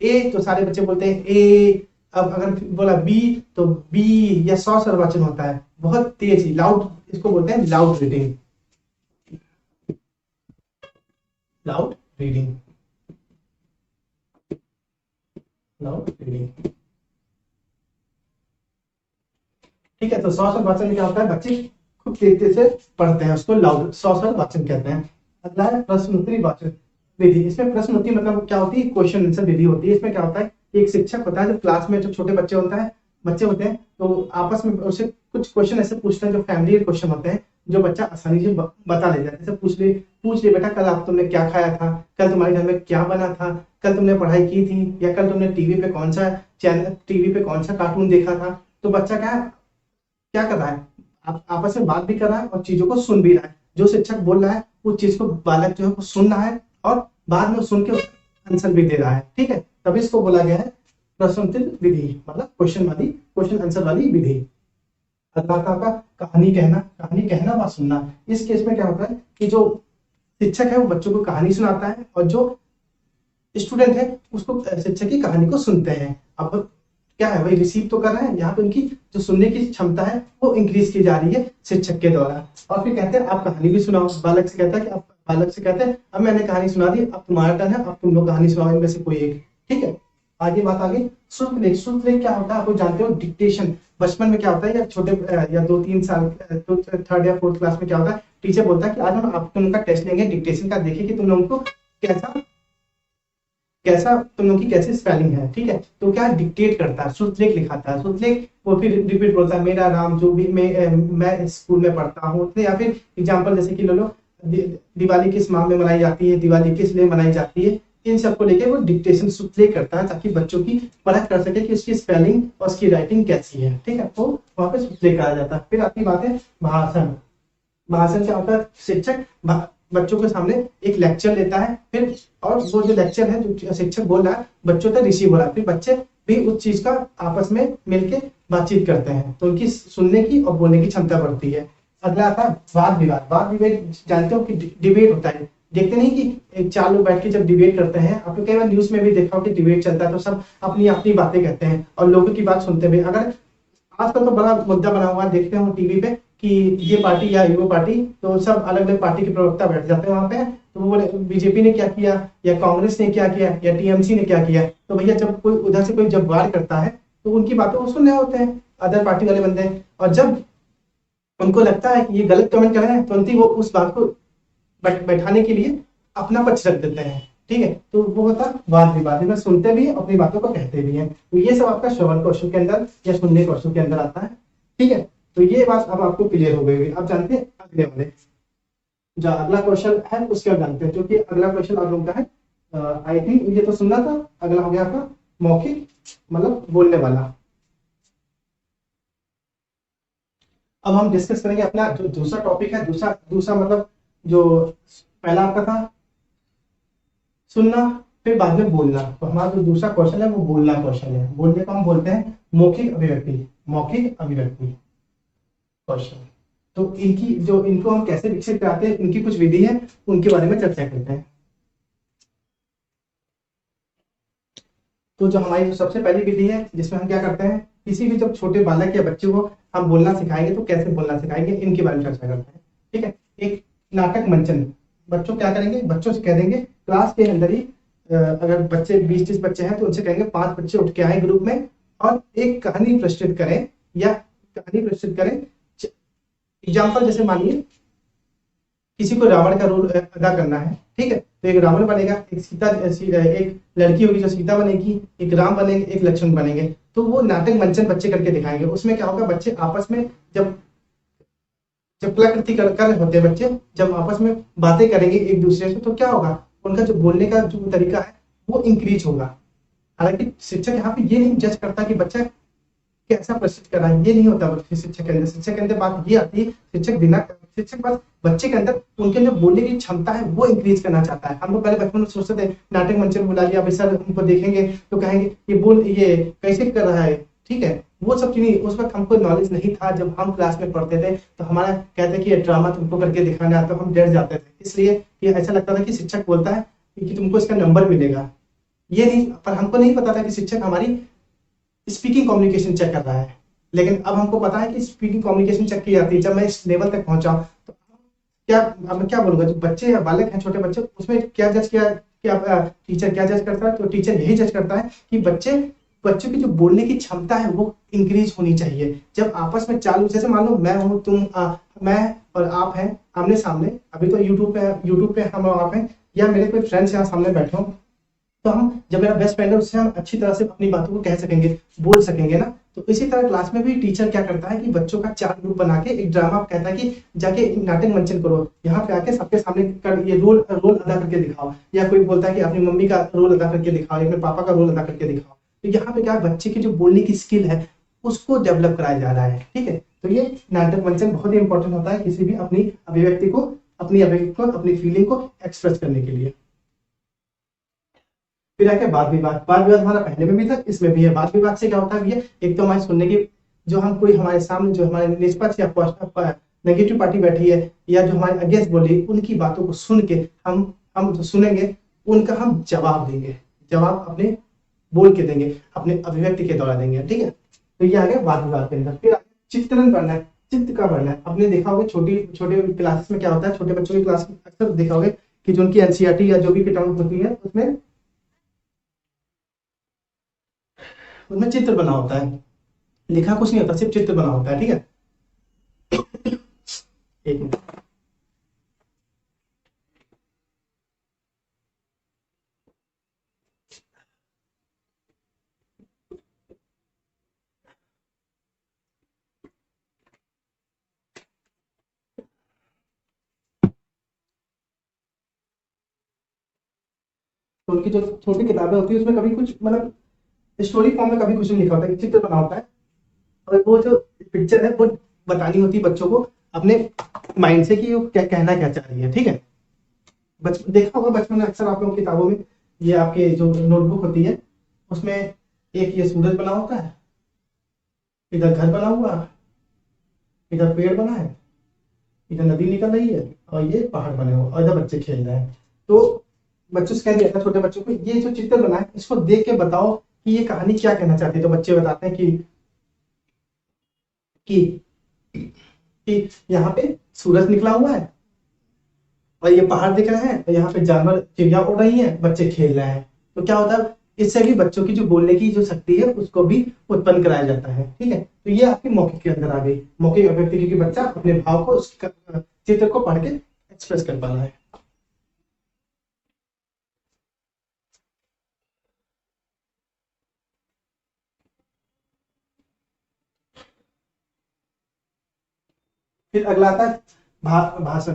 ए तो सारे बच्चे बोलते हैं ए। अब अगर बोला बी तो बी, या सौसल वाचन होता है बहुत तेज ही लाउड, इसको बोलते हैं loud reading. Loud reading, loud reading, ठीक है। तो सौसल वाचन में क्या होता है, बच्चे खूब तेजी से पढ़ते हैं, उसको लाउड सौसल वाचन कहते हैं। अगला है प्रश्नोत्तरी वाचन विधि। इसमें प्रश्नोत्तरी मतलब क्या होती है, क्वेश्चन आंसर विधि होती है। इसमें क्या होता है, एक शिक्षक होता है जो क्लास में, जब छोटे बच्चे होते हैं तो आपस में उससे कुछ क्वेश्चन ऐसे पूछते हैं जो फैमिली क्वेश्चन होते हैं, जो बच्चा आसानी से बता ले जाता है। जैसे पूछ ले बेटा, कल तुमने क्या खाया था, कल तुम्हारे घर में क्या बना था, कल तुमने पढ़ाई की थी, या कल तुमने टीवी पे कौन सा कार्टून देखा था। तो बच्चा क्या कर रहा है, आपस में बात भी कर रहा है और चीजों को सुन भी रहा है। जो शिक्षक बोल रहा है उस चीज को बालक जो है वो सुन रहा है और बाद में सुन के आंसर भी दे रहा है, ठीक है। तभी इसको बोला गया है प्रश्नोत्तरी विधि, मतलब क्वेश्चन आंसर वाली विधि। अगला आपका कहानी कहना व सुनना। इस केस में क्या होता है कि जो शिक्षक है वो बच्चों को कहानी सुनाता है और जो स्टूडेंट है उसको शिक्षक की कहानी को सुनते हैं। अब क्या है, वही रिसीव तो कर रहे हैं, यहाँ पे उनकी जो सुनने की क्षमता है वो इंक्रीज की जा रही है शिक्षक के द्वारा। और फिर कहते हैं आप कहानी भी सुनाओ। बालक से कहते हैं अब मैंने कहानी सुना दी, अब तुम्हारा टर्न है, अब तुम लोग कहानी सुनाओ इनमें से कोई एक, ठीक है। आगे बात श्रुतलेख क्या होता है, आपको जानते हो डिक्टेशन। बचपन में क्या होता है, या छोटे या 2-3 साल तो थर्ड या फोर्थ क्लास में क्या होता है, टीचर बोलता है कि आज हम तुम लोग का टेस्ट लेंगे डिक्टेशन का, देखें कि तुम लोगों को कैसा तुम लोग की कैसी स्पेलिंग है, ठीक है। तो क्या डिक्टेट करता है, श्रुतलेख लिखाता है। श्रुतलेख वो फिर रिपीट बोलता है, मेरा नाम जो भी मैं स्कूल में पढ़ता हूँ। या फिर एग्जाम्पल जैसे कि ले लो, दिवाली किस माह में मनाई जाती है, दिवाली किस लिए मनाई जाती है, इन सबको लेके वो डिक्टेशन श्रुतलेख करता है ताकि बच्चों की परख कर सके कि उसकी स्पेलिंग और उसकी राइटिंग कैसी है, ठीक है। तो वहां पे श्रुतलेख कहा जाता है। फिर आपकी बात है भाषण। भाषण क्या होता है, शिक्षक बच्चों के सामने एक लेक्चर लेता है, फिर और वो जो लेक्चर है जो शिक्षक बोल रहा है बच्चों तक रिसीव हो रहा है, फिर बच्चे भी उस चीज का आपस में मिलके बातचीत करते हैं, तो उनकी सुनने की और बोलने की क्षमता बढ़ती है। अगला आता है वाद विवाद। वाद विवाद जानते हो कि डिबेट होता है। देखते नहीं कि 4 लोग बैठ के जब डिबेट करते हैं, आपने कई बार न्यूज में भी देखा हो कि डिबेट चलता है तो सब अपनी अपनी बातें कहते हैं और लोगों की बात सुनते हुए। अगर आजकल तो बड़ा मुद्दा बना हुआ है, देखते हो टीवी पे कि ये पार्टी या वो पार्टी, तो सब अलग अलग पार्टी के प्रवक्ता बैठ जाते हैं वहां पे, तो वो बोले बीजेपी ने क्या किया या कांग्रेस ने क्या किया या टीएमसी ने क्या किया। तो भैया जब कोई उधर से कोई जब वार करता है तो उनकी बातों को सुनने होते हैं अदर पार्टी वाले बंदे, और जब उनको लगता है कि ये गलत कमेंट कर रहे हैं तुरंत ही वो उस बात को बैठाने के लिए अपना पक्ष रख देते हैं, ठीक है। तो वो होता है वाद विवाद, में सुनते भी अपनी बातों को कहते भी हैं। तो ये सब आपका श्रवण कौशल के अंदर या सुनने कौशल के अंदर आता है, ठीक है। तो ये बात अब आपको क्लियर हो गई। अब जानते हैं अगले वाले जो अगला क्वेश्चन है उसके अब जानते हैं, जो कि अगला क्वेश्चन आप लोगों का है आई थिंक ये तो सुनना था, अगला हो गया आपका मौखिक मतलब बोलने वाला। अब हम डिस्कस करेंगे अपना जो दूसरा टॉपिक है, दूसरा मतलब जो पहला आपका था सुनना, फिर बाद में बोलना। तो हमारा जो दूसरा क्वेश्चन है वो बोलना क्वेश्चन है। बोलने को हम बोलते हैं मौखिक अभिव्यक्ति। मौखिक अभिव्यक्ति क्वेश्चन। तो इनको हम कैसे विकसित कराते हैं, इनकी कुछ विधि है, उनके बारे में चर्चा करते हैं। तो जो हमारी सबसे पहली विधि है जिसमें हम क्या करते हैं, किसी भी जब छोटे बालक या बच्चे को हम बोलना सिखाएंगे तो कैसे बोलना सिखाएंगे, इनके बारे में चर्चा करते हैं। ठीक है, एक नाटक मंचन। बच्चों क्या करेंगे, बच्चों से कह देंगे क्लास के अंदर ही, अगर बच्चे 20-30 बच्चे हैं तो उनसे कहेंगे 5 बच्चे उठ के आए ग्रुप में और एक कहानी प्रस्तुत करें, या कहानी प्रस्तुत करें। एग्जाम्पल जैसे मानिए किसी को रावण का रोल अदा करना है, ठीक है, तो एक रावण बनेगा, एक सीता, एक लड़की होगी जो सीता बनेगी, एक राम बनेंगे, एक लक्ष्मण बनेंगे। तो वो नाटक मंचन बच्चे करके दिखाएंगे। उसमें क्या होगा, बच्चे आपस में जब जब कलाकृति कर रहे होते हैं बच्चे, जब आपस में बातें करेंगे एक दूसरे से, तो क्या होगा, उनका जो बोलने का जो तरीका है वो इंक्रीज होगा। हालांकि शिक्षक यहाँ पे ये नहीं जज करता कि बच्चा कैसा प्रस्तुत कर रहा है, ये नहीं होता शिक्षक के अंदर। शिक्षक के अंदर बात ये आती है, शिक्षक बस बच्चे के अंदर उनके अंदर बोलने की क्षमता है वो इंक्रीज करना चाहता है। हम लोग पहले बचपन में सोचते थे नाटक मंचन बुला लिया, सर हमको देखेंगे तो कहेंगे ये कैसे कर रहा है, ठीक है, वो सब चीजें उस वक्त हमको नॉलेज नहीं था। जब हम क्लास में पढ़ते थे तो हमारा कहते कि ये ड्रामा तुमको करके दिखाना है, तो हम डर जाते थे, इसलिए ये ऐसा लगता था कि शिक्षक बोलता है कि तुमको इसका नंबर मिलेगा। ये नहीं, पर हमको नहीं पता था कि शिक्षक हमारी स्पीकिंग कम्युनिकेशन चेक कर रहा है। लेकिन अब हमको पता है कि स्पीकिंग कम्युनिकेशन चेक की जाती है। जब मैं इस लेवल तक पहुंचा तो क्या, अब मैं क्या बोलूंगा, जो बच्चे या बालक हैं छोटे बच्चे, उसमें क्या जज किया, क्या टीचर क्या जज करता है, तो टीचर यही जज करता है कि बच्चों की जो बोलने की क्षमता है वो इंक्रीज होनी चाहिए। जब आपस में चालू, जैसे मान लो मैं हूँ, मैं और आप हैं आमने सामने, अभी तो यूट्यूब पे हम और आप हैं, या मेरे कोई फ्रेंड्स यहाँ सामने बैठे हो, तो हम, जब मेरा बेस्ट फ्रेंड है उससे हम अच्छी तरह से अपनी बातों को कह सकेंगे, बोल सकेंगे ना। तो इसी तरह क्लास में भी टीचर क्या करता है कि बच्चों का 4 ग्रुप बना के एक ड्रामा कहता है कि जाके एक नाटक मंचन करो, यहाँ पे आके सबके सामने कर ये रोल अदा करके दिखाओ। या कोई बोलता है कि अपनी मम्मी का रोल अदा करके दिखाओ, या अपने पापा का रोल अदा करके दिखाओ। तो यहाँ पे क्या, बच्चे की जो बोलने की स्किल है उसको डेवलप कराया जा रहा है। ठीक है, तो ये नाटक मंचन बहुत ही इंपॉर्टेंट होता है किसी भी अपनी अभिव्यक्ति को, अपनी फीलिंग को एक्सप्रेस करने के लिए। फिर आके वाद विवाद हमारा पहले में भी था, इसमें भी है। वाद विवाद से क्या होता है भैया, एक तो हमारे सुनने की, जो हम कोई हमारे सामने जो हमारे निष्पक्ष या नेगेटिव पार्टी बैठी है या जो हमारे अगेंस्ट बोली, उनकी बातों को सुन के हम जो सुनेंगे उनका हम जवाब देंगे, जवाब अपने बोल के देंगे, अपने अभिव्यक्ति के द्वारा देंगे। ठीक है, तो ये आ गया वाद विवाद के अंदर। फिर चित्रण करना है, चित्र का वर्णन है। आपने देखा होगा छोटे क्लासेस में क्या होता है, छोटे बच्चों की क्लास में अक्सर देखा होगा कि जो उनकी एनसीईआरटी या जो भी किताब होती है उसमें चित्र बना होता है, लिखा कुछ नहीं होता, सिर्फ चित्र बना होता है। ठीक है, एक मिनट। तो उनकी जो छोटी किताबें होती है उसमें कभी कुछ मतलब स्टोरी फॉर्म में कभी कुछ नहीं लिखा होता, चित्र बना होता है, और वो जो पिक्चर है वो बतानी होती है बच्चों को अपने माइंड से कि वो क्या कहना क्या चाह रही है। ठीक है, देखा होगा बचपन में अक्सर आप लोगों की किताबों में, ये आपके जो नोटबुक होती है उसमें एक ये सूरज बना होता है, इधर घर बना हुआ, इधर पेड़ बना है, इधर नदी निकल रही है, और ये पहाड़ बने हुए, और इधर बच्चे खेल रहे हैं। तो बच्चों से कह दिया था छोटे बच्चों को, ये जो चित्र बना है इसको देख के बताओ कि ये कहानी क्या कहना चाहती है। तो बच्चे बताते हैं कि यहाँ पे सूरज निकला हुआ है और ये पहाड़ दिख रहे हैं, और यहाँ पे जानवर, चिड़िया उड़ रही हैं, बच्चे खेल रहे हैं। तो क्या होता है, इससे भी बच्चों की जो बोलने की जो शक्ति है उसको भी उत्पन्न कराया जाता है। ठीक है, तो ये आपकी मौखिक के अंदर आ गई, मौखिक अभिव्यक्ति, क्योंकि बच्चा अपने भाव को उस चित्र को पढ़ के एक्सप्रेस कर पा रहा है। फिर अगला आता है भाषण।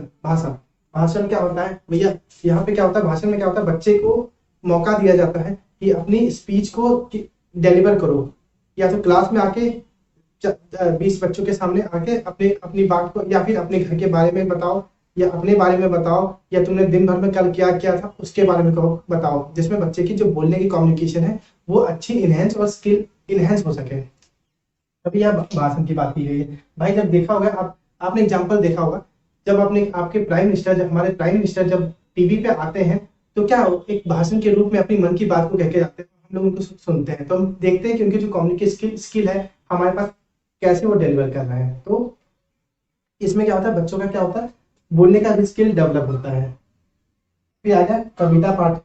भाषण क्या होता है भैया, यहाँ पे क्या होता है, भाषण में क्या होता है, बच्चे को मौका दिया जाता है कि अपनी स्पीच को डिलीवर करो, या तो क्लास में आके 20 बच्चों के सामने आके अपनी बात को, या फिर अपने घर के बारे में बताओ, या अपने बारे में बताओ, या तुमने दिन भर में कल क्या किया था उसके बारे में बताओ, जिसमें बच्चे की जो बोलने की कम्युनिकेशन है वो अच्छी इनहेंस और स्किल इनहेंस हो सके। अभी यह भाषण की बात की गई है भाई। जब देखा होगा आपने एग्जाम्पल देखा होगा, जब आपके प्राइम मिनिस्टर, जब हमारे प्राइम मिनिस्टर जब टीवी पे आते हैं तो क्या एक भाषण के रूप में अपनी मन की बात को कह के जाते हैं। लोग उनको सुनते हैं, तो हम देखते हैं कि उनकी जो कम्युनिकेशन स्किल है हमारे पास कैसे वो डिलीवर कर रहे हैं। तो इसमें क्या होता है, बच्चों का क्या होता है, बोलने का भी स्किल डेवलप होता है। फिर आ जाए कविता पाठ।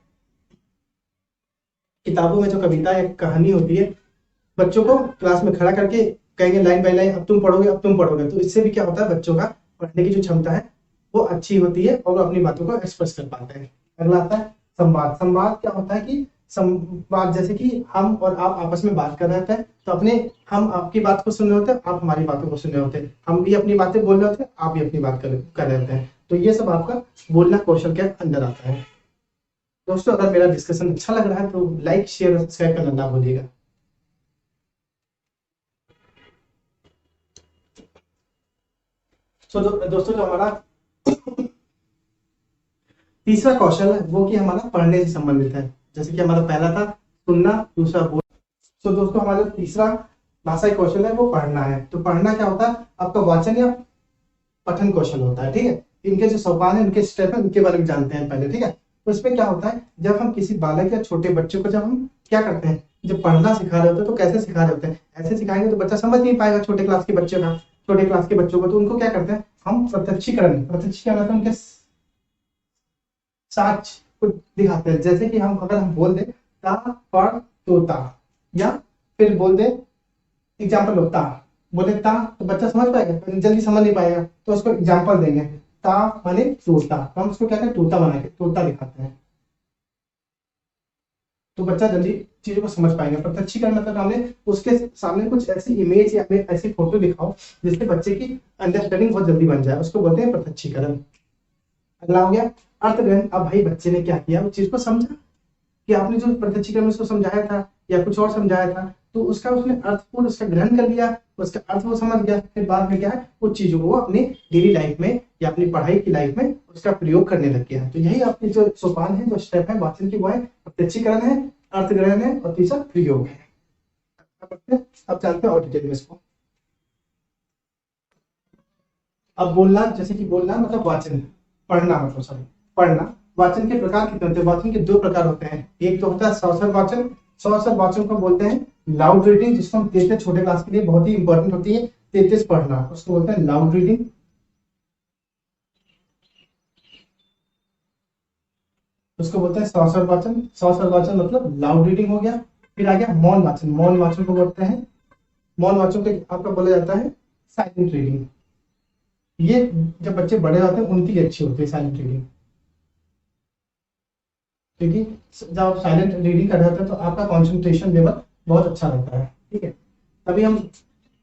किताबों में जो कविता या कहानी होती है, बच्चों को क्लास में खड़ा करके कहेंगे लाइन बाय लाइन, अब तुम पढ़ोगे, अब तुम पढ़ोगे, तो इससे भी क्या होता है, बच्चों का पढ़ने की जो क्षमता है वो अच्छी होती है और वो अपनी बातों को एक्सप्रेस कर पाते हैं। अगला आता है संवाद। संवाद क्या होता है कि संवाद जैसे कि हम और आप आपस में बात कर रहे होते हैं, तो अपने हम आपकी बात को सुन रहे होते हैं, आप हमारी बातों को सुन रहे होते हैं, हम भी अपनी बातें बोल रहे होते हैं, आप भी अपनी बात कर रहे होते हैं। तो ये सब आपका बोलना कौशल के अंदर आता है। दोस्तों, अगर मेरा डिस्कशन अच्छा लग रहा है तो लाइक शेयर और सब्सक्राइब करना ना भूलिएगा। दोस्तों, जो हमारा तीसरा कौशल है वो कि हमारा पढ़ने से संबंधित है। जैसे कि हमारा पहला था सुनना, दूसरा बोल। तो दोस्तों, हमारा जो तीसरा भाषाई कौशल है वो पढ़ना है। तो पढ़ना क्या होता है, आपका वाचन या पठन कौशल होता है। ठीक है, इनके जो सोपान है, इनके स्टेप है, उनके बारे में जानते हैं पहले। ठीक है, तो इसमें क्या होता है, जब हम किसी बालक या छोटे बच्चों को जब हम क्या करते हैं, जब पढ़ना सिखा रहे होते हैं तो कैसे सिखा रहे होते हैं, ऐसे सिखाएंगे तो बच्चा समझ नहीं पाएगा। छोटे क्लास के बच्चे का, छोटे क्लास के बच्चों को तो उनको क्या करते हैं हम प्रत्यक्षीकरण, प्रत्यक्षीकरण मतलब उनके साच को दिखाते हैं। जैसे कि हम अगर हम बोल दें ता पर तोता, या फिर बोल दे एग्जाम्पल लो ता, बोले ता तो बच्चा समझ पाएगा, जल्दी समझ नहीं पाएगा, तो उसको एग्जाम्पल देंगे ता माने तोता, तो हम उसको क्या करते हैं तोता बना के तोता दिखाते हैं, तो बच्चा जल्दी चीजों को समझ पाएंगे। प्रत्यक्षीकरण मतलब हमने उसके सामने कुछ ऐसी इमेज या ऐसी फोटो दिखाओ जिससे बच्चे की अंडरस्टैंडिंग बहुत जल्दी बन जाए, उसको बोलते हैं प्रत्यक्षीकरण। अगला हो गया अर्थग्रहण। अब भाई बच्चे ने क्या किया, उस चीज को समझा कि आपने जो प्रत्यक्षीकरण में उसको समझाया था या कुछ और समझाया था, तो उसका उसने अर्थपूर्ण उसका ग्रहण कर लिया, उसका अर्थ वो समझ गया। फिर बाद में क्या है, उस चीजों को वो अपनी डेली लाइफ में या अपनी पढ़ाई की लाइफ में उसका प्रयोग करने लग गया। तो यही आपके जो सोपान है, जो स्टेप है वाचन की, वो है प्रत्यक्षीकरण है, अर्थग्रहण है और तीसरा प्रयोग है। अब जानते हैं और डिटेल में इसको। अब बोलना, जैसे कि बोलना मतलब वाचन, पढ़ना मतलब सॉरी पढ़ना। वाचन के प्रकार कितने होते हैं, वाचन के दो प्रकार होते हैं। एक तो होता है सौसर वाचन। सौसर वाचन को बोलते हैं लाउड रीडिंग, जिसको हम कहते हैं छोटे क्लास के लिए बहुत ही इंपॉर्टेंट होती है, तेज पढ़ना, उसको बोलते हैं लाउड रीडिंग। उसको बोलते हैं सौसर वाचन। सौसर वाचन मतलब लाउड रीडिंग हो गया। फिर आ गया मौन वाचन। मौन वाचन को बोलते हैं, मौन वाचन को आपका बोला जाता है साइलेंट रीडिंग। ये जब बच्चे बड़े होते हैं उनकी अच्छी होती है साइलेंट रीडिंग, क्योंकि जब आप साइलेंट रीडिंग कर रहे होते हैं तो आपका कंसंट्रेशन लेवल बहुत अच्छा रहता है। ठीक है, तभी हम,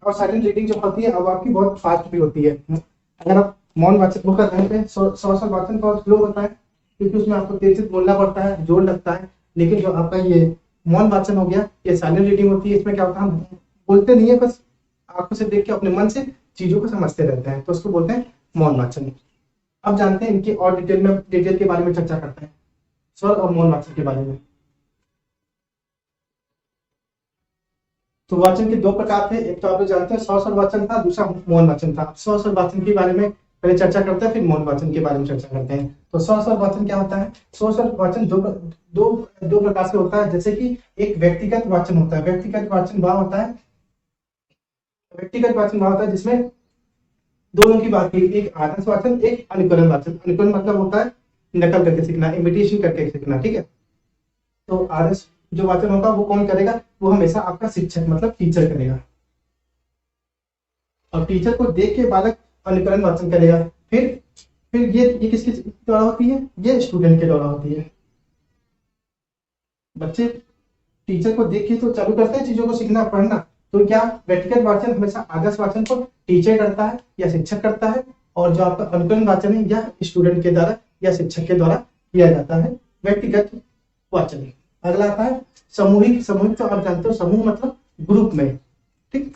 और साइलेंट रीडिंग जो होती है अब आपकी बहुत फास्ट भी होती है। अगर आप मौन वाचन को कर रहे हैं, सौसर वाचन बहुत स्लो होता है, क्योंकि उसमें आपको तेज से बोलना पड़ता है, जोर लगता है। लेकिन जो आपका ये मौन वाचन हो गया, ये साइलेंट रीडिंग होती है। इसमें क्या होता है, हम बोलते नहीं है, बस आंखों से देख के अपने मन से चीजों को समझते रहते हैं, तो उसको बोलते हैं मौन वाचन। अब जानते हैं इनकी और डिटेल के बारे में चर्चा करते हैं, स्वर और मौन वाचन के बारे में। तो वाचन के दो प्रकार थे, एक तो आप लोग जानते हैं सौसर वाचन था, दूसरा मौन वाचन था। सौसर वाचन के बारे में पहले चर्चा करते हैं, फिर मौन वाचन के बारे में चर्चा करते हैं। तो सौसर वाचन क्या होता है, सौसर वाचन दो दो दो प्रकार से होता है। जैसे कि एक व्यक्तिगत वाचन होता है। व्यक्तिगत वाचन वह होता है, व्यक्तिगत वाचन वह होता है जिसमें दोनों की बात की, एक आदर्श वाचन, एक अनुकरण वाचन। अनुकरण मतलब होता है नकल करके सीखना, इमिटेशन करके सीखना। ठीक है, तो आदर्श जो वाचन होगा वो कौन करेगा, वो हमेशा आपका शिक्षक मतलब टीचर करेगा, और टीचर को देख के बालक अनुकरण वाचन करेगा। फिर ये किसके द्वारा होती है, ये स्टूडेंट के द्वारा होती है। बच्चे टीचर को देख के तो चालू करते हैं चीजों को सीखना, पढ़ना। तो क्या व्यक्तिगत वाचन हमेशा आदर्श वाचन को टीचर करता है या शिक्षक करता है, और जो आपका अनुकरण वाचन है या स्टूडेंट के द्वारा या शिक्षक के द्वारा किया जाता है व्यक्तिगत वाचन। अगला आता है सामूहिक। सामूहिक तो आप जानते हो, समूह मतलब ग्रुप में। ठीक,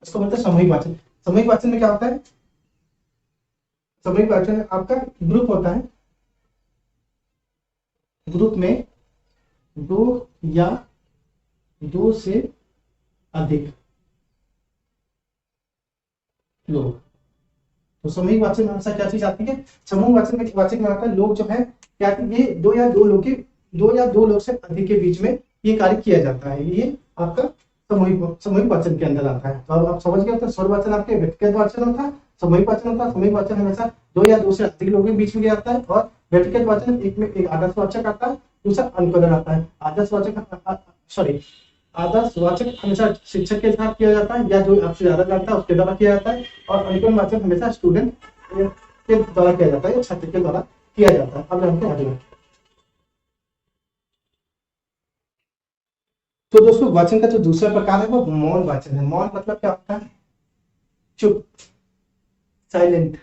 इसको बोलते हैं सामूहिक वाचन। सामूहिक वाचन में क्या होता है, सामूहिक वाचन आपका ग्रुप होता है, ग्रुप में दो या दो से अधिक लोग। तो सामूहिक वाचन में हमेशा क्या चीज आती है, समूह वाचन में आता है लोग जो है क्या, ये दो या दो लोग से अधिक के बीच में ये कार्य किया जाता है। ये आपका सामूहिक सामूहिक वाचन के अंदर आता है। तो अब आप समझ गए, स्वर वाचन आपके व्यक्तिगत वाचन होता है, सामूहिक वाचन होता है। सामूहिक वाचन हमेशा दो या दो से अधिक लोगों के बीच में आता है, और व्यक्तिगत वाचन एक में एक आदर्श वाचक आता है, दूसरा अनुकरण आता है। आदर्श वाचक सॉरी आदर्श वाचक हमेशा शिक्षक के साथ किया जाता है, या जो आपसे ज्यादा जानता है उसके द्वारा किया जाता है, और अनुकरण वाचक हमेशा स्टूडेंट के द्वारा किया जाता है या छात्र के द्वारा किया जाता है। अब जानते हैं अगला। तो दोस्तों वाचन का जो दूसरा प्रकार है वो मौन वाचन है। मौन मतलब क्या होता है? चुप, साइलेंट,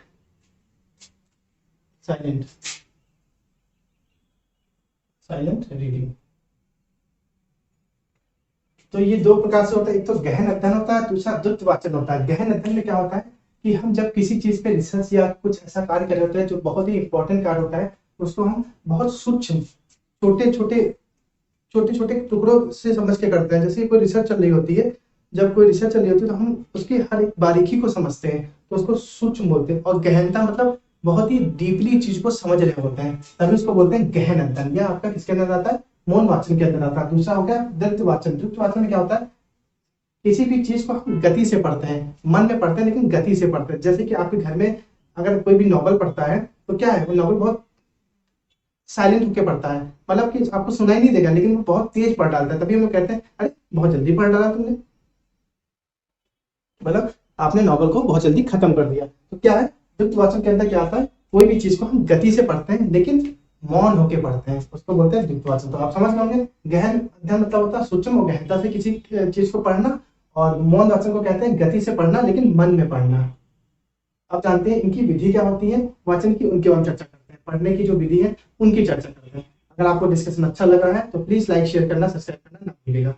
साइलेंट, साइलेंट रीडिंग। तो ये दो प्रकार से होता है, एक तो गहन अध्ययन होता है, दूसरा द्रुत वाचन होता है। गहन अध्ययन में क्या होता है कि हम जब किसी चीज पे रिसर्च या कुछ ऐसा कार्य कर रहे होते हैं जो बहुत ही इंपॉर्टेंट कार्य होता है, उसको हम बहुत सूक्ष्म छोटे छोटे छोटे छोटे टुकड़ों से समझ के करते हैं। जैसे कोई रिसर्च चल रही होती है, जब कोई रिसर्च चल रही होती है तो हम उसकी हर एक बारीकी को समझते हैं, तो उसको सूक्ष्म बोलते हैं। और गहनता मतलब बहुत ही डीपली चीज को समझ रहे होते हैं, तभी उसको बोलते हैं गहन अध्ययन। यह आपका किसके अंदर आता है? मौन वाचन के अंदर आता है। दूसरा हो गया द्रुत वाचन। द्रुत वाचन में क्या होता है? किसी भी चीज को हम गति से पढ़ते हैं, मन में पढ़ते हैं लेकिन गति से पढ़ते हैं। जैसे कि आपके घर में अगर कोई भी नॉवल पढ़ता है तो क्या है, वो नॉवल बहुत साइलेंट होकर पढ़ता है, मतलब कि आपको सुनाई नहीं देगा लेकिन वो बहुत तेज पढ़ डालता है। तभी हम लोग कहते हैं अरे बहुत जल्दी पढ़ डाला तुमने, मतलब आपने नॉवल को बहुत जल्दी खत्म कर दिया। तो क्या है, द्रुत वाचन के अंदर क्या आता है? कोई भी चीज को हम गति से पढ़ते हैं लेकिन मौन होके पढ़ते हैं, उसको बोलते हैं द्रुत वाचन। तो आप समझ गए होंगे, गहन अध्ययन मतलब होता है सूक्ष्म और गहनता से किसी चीज को पढ़ना, और मौन वाचन को कहते हैं गति से पढ़ना लेकिन मन में पढ़ना। अब जानते हैं इनकी विधि क्या होती है वाचन की, उनके हम चर्चा करते हैं। पढ़ने की जो विधि है उनकी चर्चा करते हैं। अगर आपको डिस्कशन अच्छा लगा है तो प्लीज लाइक शेयर करना, सब्सक्राइब करना ना भूलिएगा।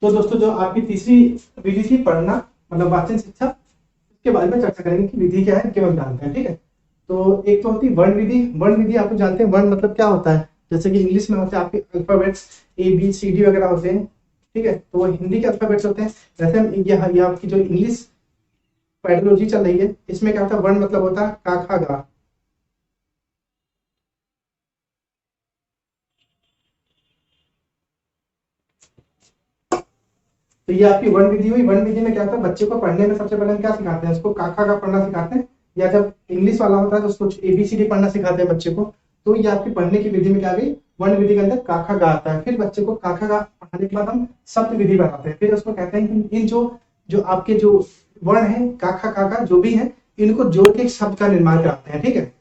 तो दोस्तों जो आपकी तीसरी विधि थी पढ़ना मतलब वाचन शिक्षा, इसके बारे में चर्चा करेंगे कि विधि क्या है, केवल जानते हैं। ठीक है, तो एक तो होती है वर्ण विधि। वर्ण विधि आपको जानते हैं वर्ण मतलब क्या होता है? जैसे कि इंग्लिश में होते हैं आपके अल्फाबेट्स ABCD वगैरह होते हैं, ठीक है, तो वो हिंदी के अल्फाबेट्स होते हैं। वैसे हम ये आपकी जो इंग्लिश पेडोलॉजी चल रही है इसमें क्या होता है, वर्ण मतलब होता है का खा गा। तो ये आपकी वर्ण विधि हुई। वर्ण विधि में क्या होता है, बच्चे को पढ़ने में सबसे पहले हम क्या सिखाते हैं, उसको काखा का पढ़ना सिखाते हैं, या जब इंग्लिश वाला होता है तो उसको ABCD पढ़ना सिखाते हैं बच्चे को। तो ये आपकी पढ़ने की विधि में क्या गई, वर्ण विधि के अंदर काखा गा आता है। फिर बच्चे को काखा गा पढ़ाने के बाद हम शब्द विधि बनाते हैं। फिर उसको कहते हैं कि इन जो जो आपके जो वर्ण है काखा काका जो भी है, इनको जोड़ के एक शब्द का निर्माण कराते हैं। ठीक है,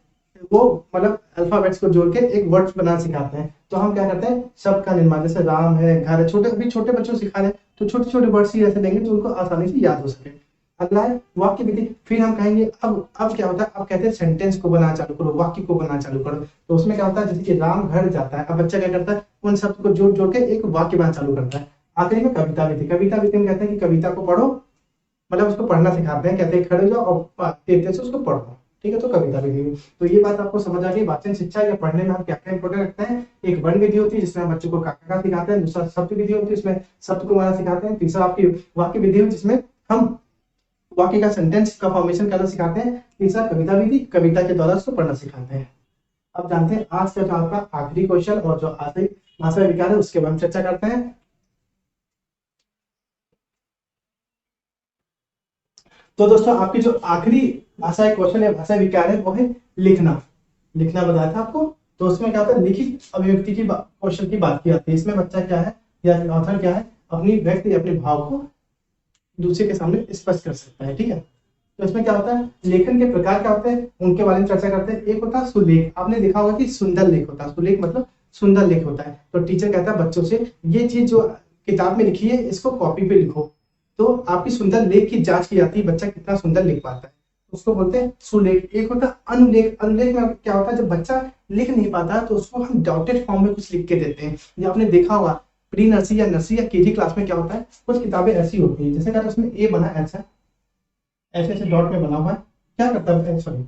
वो मतलब अल्फाबेट्स को जोड़ के एक वर्ड्स बनाना सिखाते हैं। तो हम क्या करते हैं, शब्द का निर्माण, जैसे राम है, घर है, छोटे अभी छोटे बच्चों को सिखा रहे हैं तो छोटे छोटे वर्ड्स ही ऐसे देंगे जो उनको आसानी से याद हो सके। अगला है वाक्य विधि। फिर हम कहेंगे अब क्या होता है, अब कहते हैं सेंटेंस को बनाना चालू करो, वाक्य को बनाना चालू करो। तो उसमें क्या होता है, जैसे कि राम घर जाता है, अब बच्चा क्या करता है, उन शब्द को जोड़ जोड़ के एक वाक्य बनाना चालू करता है। आखिरी में कविता विधि। कविता विधि में कहते हैं कि कविता को पढ़ो, मतलब उसको पढ़ना सिखाते हैं, कहते हैं खड़े हो जाओ और तेज से उसको पढ़ो। ठीक है, तो कविता विधि हुई। तो ये बात आपको समझ आ गई वाचन शिक्षा या पढ़ने में हम क्या क्या इंपॉर्टेंट रखते हैं। एक वर्ण विधि होती है जिसमें हम बच्चों को काका का सिखाते हैं, दूसरा शब्द विधि होती है इसमें शब्द को बनाना सिखाते हैं, तीसरा आपकी वाक्य विधि होती है जिसमें हम वाक्य का सेंटेंस का फॉर्मेशन करना सिखाते हैं, तीसरा कविता विधि, कविता के द्वारा उसको पढ़ना सिखाते हैं। अब जानते हैं आज का जो आपका आखिरी क्वेश्चन और जो आखिरी भाषा विकार है उसके बारे में चर्चा करते हैं। तो दोस्तों आपकी जो आखिरी भाषा क्वेश्चन है, भाषा विकार है, वो है लिखना। लिखना बताया था आपको। तो उसमें क्या होता है, लिखित अभिव्यक्ति की क्वेश्चन की बात की जाती है। इसमें बच्चा क्या है या ऑथर क्या है, अपनी व्यक्ति अपने भाव को दूसरे के सामने स्पष्ट कर सकता है। ठीक है, तो इसमें क्या होता है, लेखन के प्रकार क्या होते हैं उनके बारे में चर्चा करते हैं। एक होता है सुलेख। आपने देखा होगा कि सुंदर लेख होता है, सुलेख मतलब सुंदर लेख होता है। तो टीचर कहता है बच्चों से ये चीज जो किताब में लिखी है इसको कॉपी पे लिखो। तो आपकी सुंदर लेख की जांच की जाती है, बच्चा कितना सुंदर लिख पाता है, उसको बोलते हैं सुलेख। एक होता है अनुलेख। अनुलेख में क्या होता है, जब बच्चा लिख नहीं पाता तो उसको हम डॉटेड फॉर्म में कुछ लिख के देते हैं। ये आपने देखा होगा प्री नर्सरी या नर्सरी या KG क्लास में क्या होता है, कुछ किताबें ऐसी होती है जैसे कहते उसमें ए बना ऐसा ऐसे ऐसे डॉट में बना हुआ है, क्या करता है, सॉरी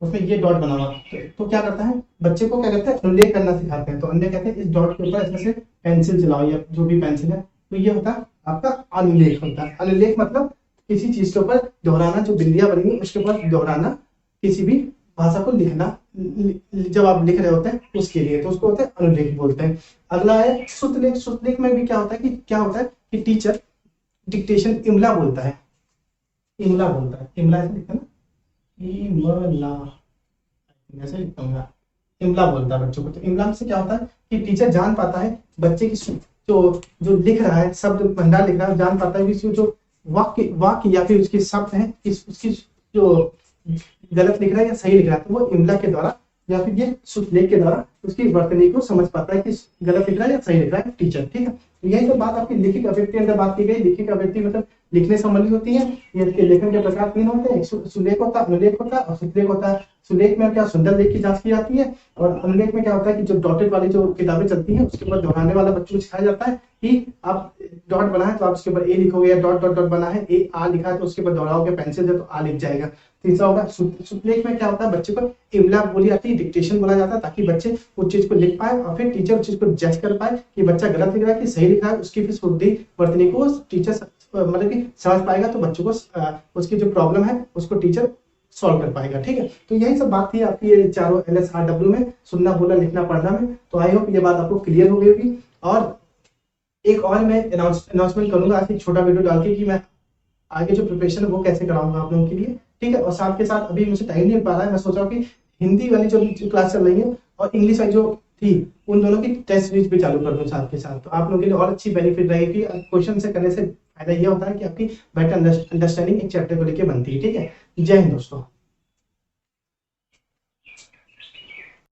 उसमें ये डॉट बना हुआ है, तो क्या करता है, बच्चे को क्या करते हैं अनुलेख करना सिखाते हैं। तो अन्य कहते हैं इस डॉट के ऊपर ऐसे ऐसे पेंसिल चलाओ या जो भी पेंसिल है, तो ये होता है आपका अनुलेख होता है। अनुलेख मतलब किसी चीज के ऊपर दोहराना, जो बिंदियां बनेंगी उसके ऊपर दोहराना किसी भी भाषा को लिखना, जब आप लिख रहे होते हैं उसके लिए, तो उसको होते हैं अनुलेख बोलते हैं। अगला है श्रुतलेख। श्रुतलेख में भी क्या होता है कि टीचर डिक्टेशन इमला बोलता है, इमला बोलता है, इमला ऐसे लिखता है ना, इमला ऐसे लिखता हूँ, इमला बोलता है बच्चों को। तो इमला से क्या होता है कि टीचर जान पाता है बच्चे की जो जो लिख रहा है, शब्द भंडार लिख रहा है, जान पाता है कि जो वाक्य वाक्य या फिर उसके शब्द हैं, उसकी जो गलत लिख रहा है या सही लिख रहा है, तो वो इमला के द्वारा या फिर ये श्रुतलेख के द्वारा उसकी वर्तनी को समझ पाता है कि गलत लिख रहा है या सही लिख रहा है टीचर। ठीक है, तो यही तो बात आपकी लिखित अभिव्यक्ति अंदर बात की गई। लिखित अभिव्यक्ति मतलब लिखने संबंधित होती है। ये लेखन के प्रकार 3 होते हैं, सुलेख होता है, अनुलेख होता है और श्रुतलेख होता है। सुलेख में क्या सुंदर लेख की जांच की जाती है, और अनुलेख में क्या होता है कि जो डॉटेड वाली जो किताबें चलती हैं उसके ऊपर दोहराने वाला बच्चों को सिखाया जाता है कि आप डॉट बना है तो आप उसके ऊपर ए लिखोगे, या डॉट डॉट डॉट बना है ए आ लिखा है तो उसके ऊपर दोहराओगे पेंसिल से तो आ लिख जाएगा। तीसरा होगा श्रुतलेख में क्या होता है बच्चे को इमला बोली जाती है, डिक्टेशन बोला जाता है, ताकि बच्चे उस चीज को लिख पाए और फिर टीचर उस चीज को जज कर पाए कि बच्चा गलत लिख रहा है कि सही लिख रहा है। उसकी फिर शुद्धि वर्तनी को टीचर मतलब कि समझ पाएगा, तो बच्चों को उसकी जो प्रॉब्लम है उसको टीचर सॉल्व कर पाएगा। ठीक है, तो यही सब बात थी आपकी ये चारों LSRW में, सुनना बोलना लिखना पढ़ना में। तो आई होप ये बात आपको क्लियर हो गई होगी। और एक और मैं अनाउंसमेंट करूंगा आज एक छोटा वीडियो डाल के कि मैं आगे जो प्रिपरेशन है वो कैसे कराऊंगा आप लोगों के लिए। ठीक है, और साथ के साथ अभी मुझे टाइम नहीं मिल पा रहा है, मैं सोच रहा हूँ कि हिंदी वाली जो क्लास चल रही है और इंग्लिश वाली जो थी उन दोनों की टेस्ट सीरीज भी चालू कर दूं साथ के साथ, तो आप लोगों के लिए और अच्छी बेनिफिट रहेगी। क्वेश्चन से करने से फायदा ये होता है कि आपकी बेटर अंडरस्टैंडिंग एक चैप्टर को लेकर बनती है। ठीक है, जय हिंद दोस्तों।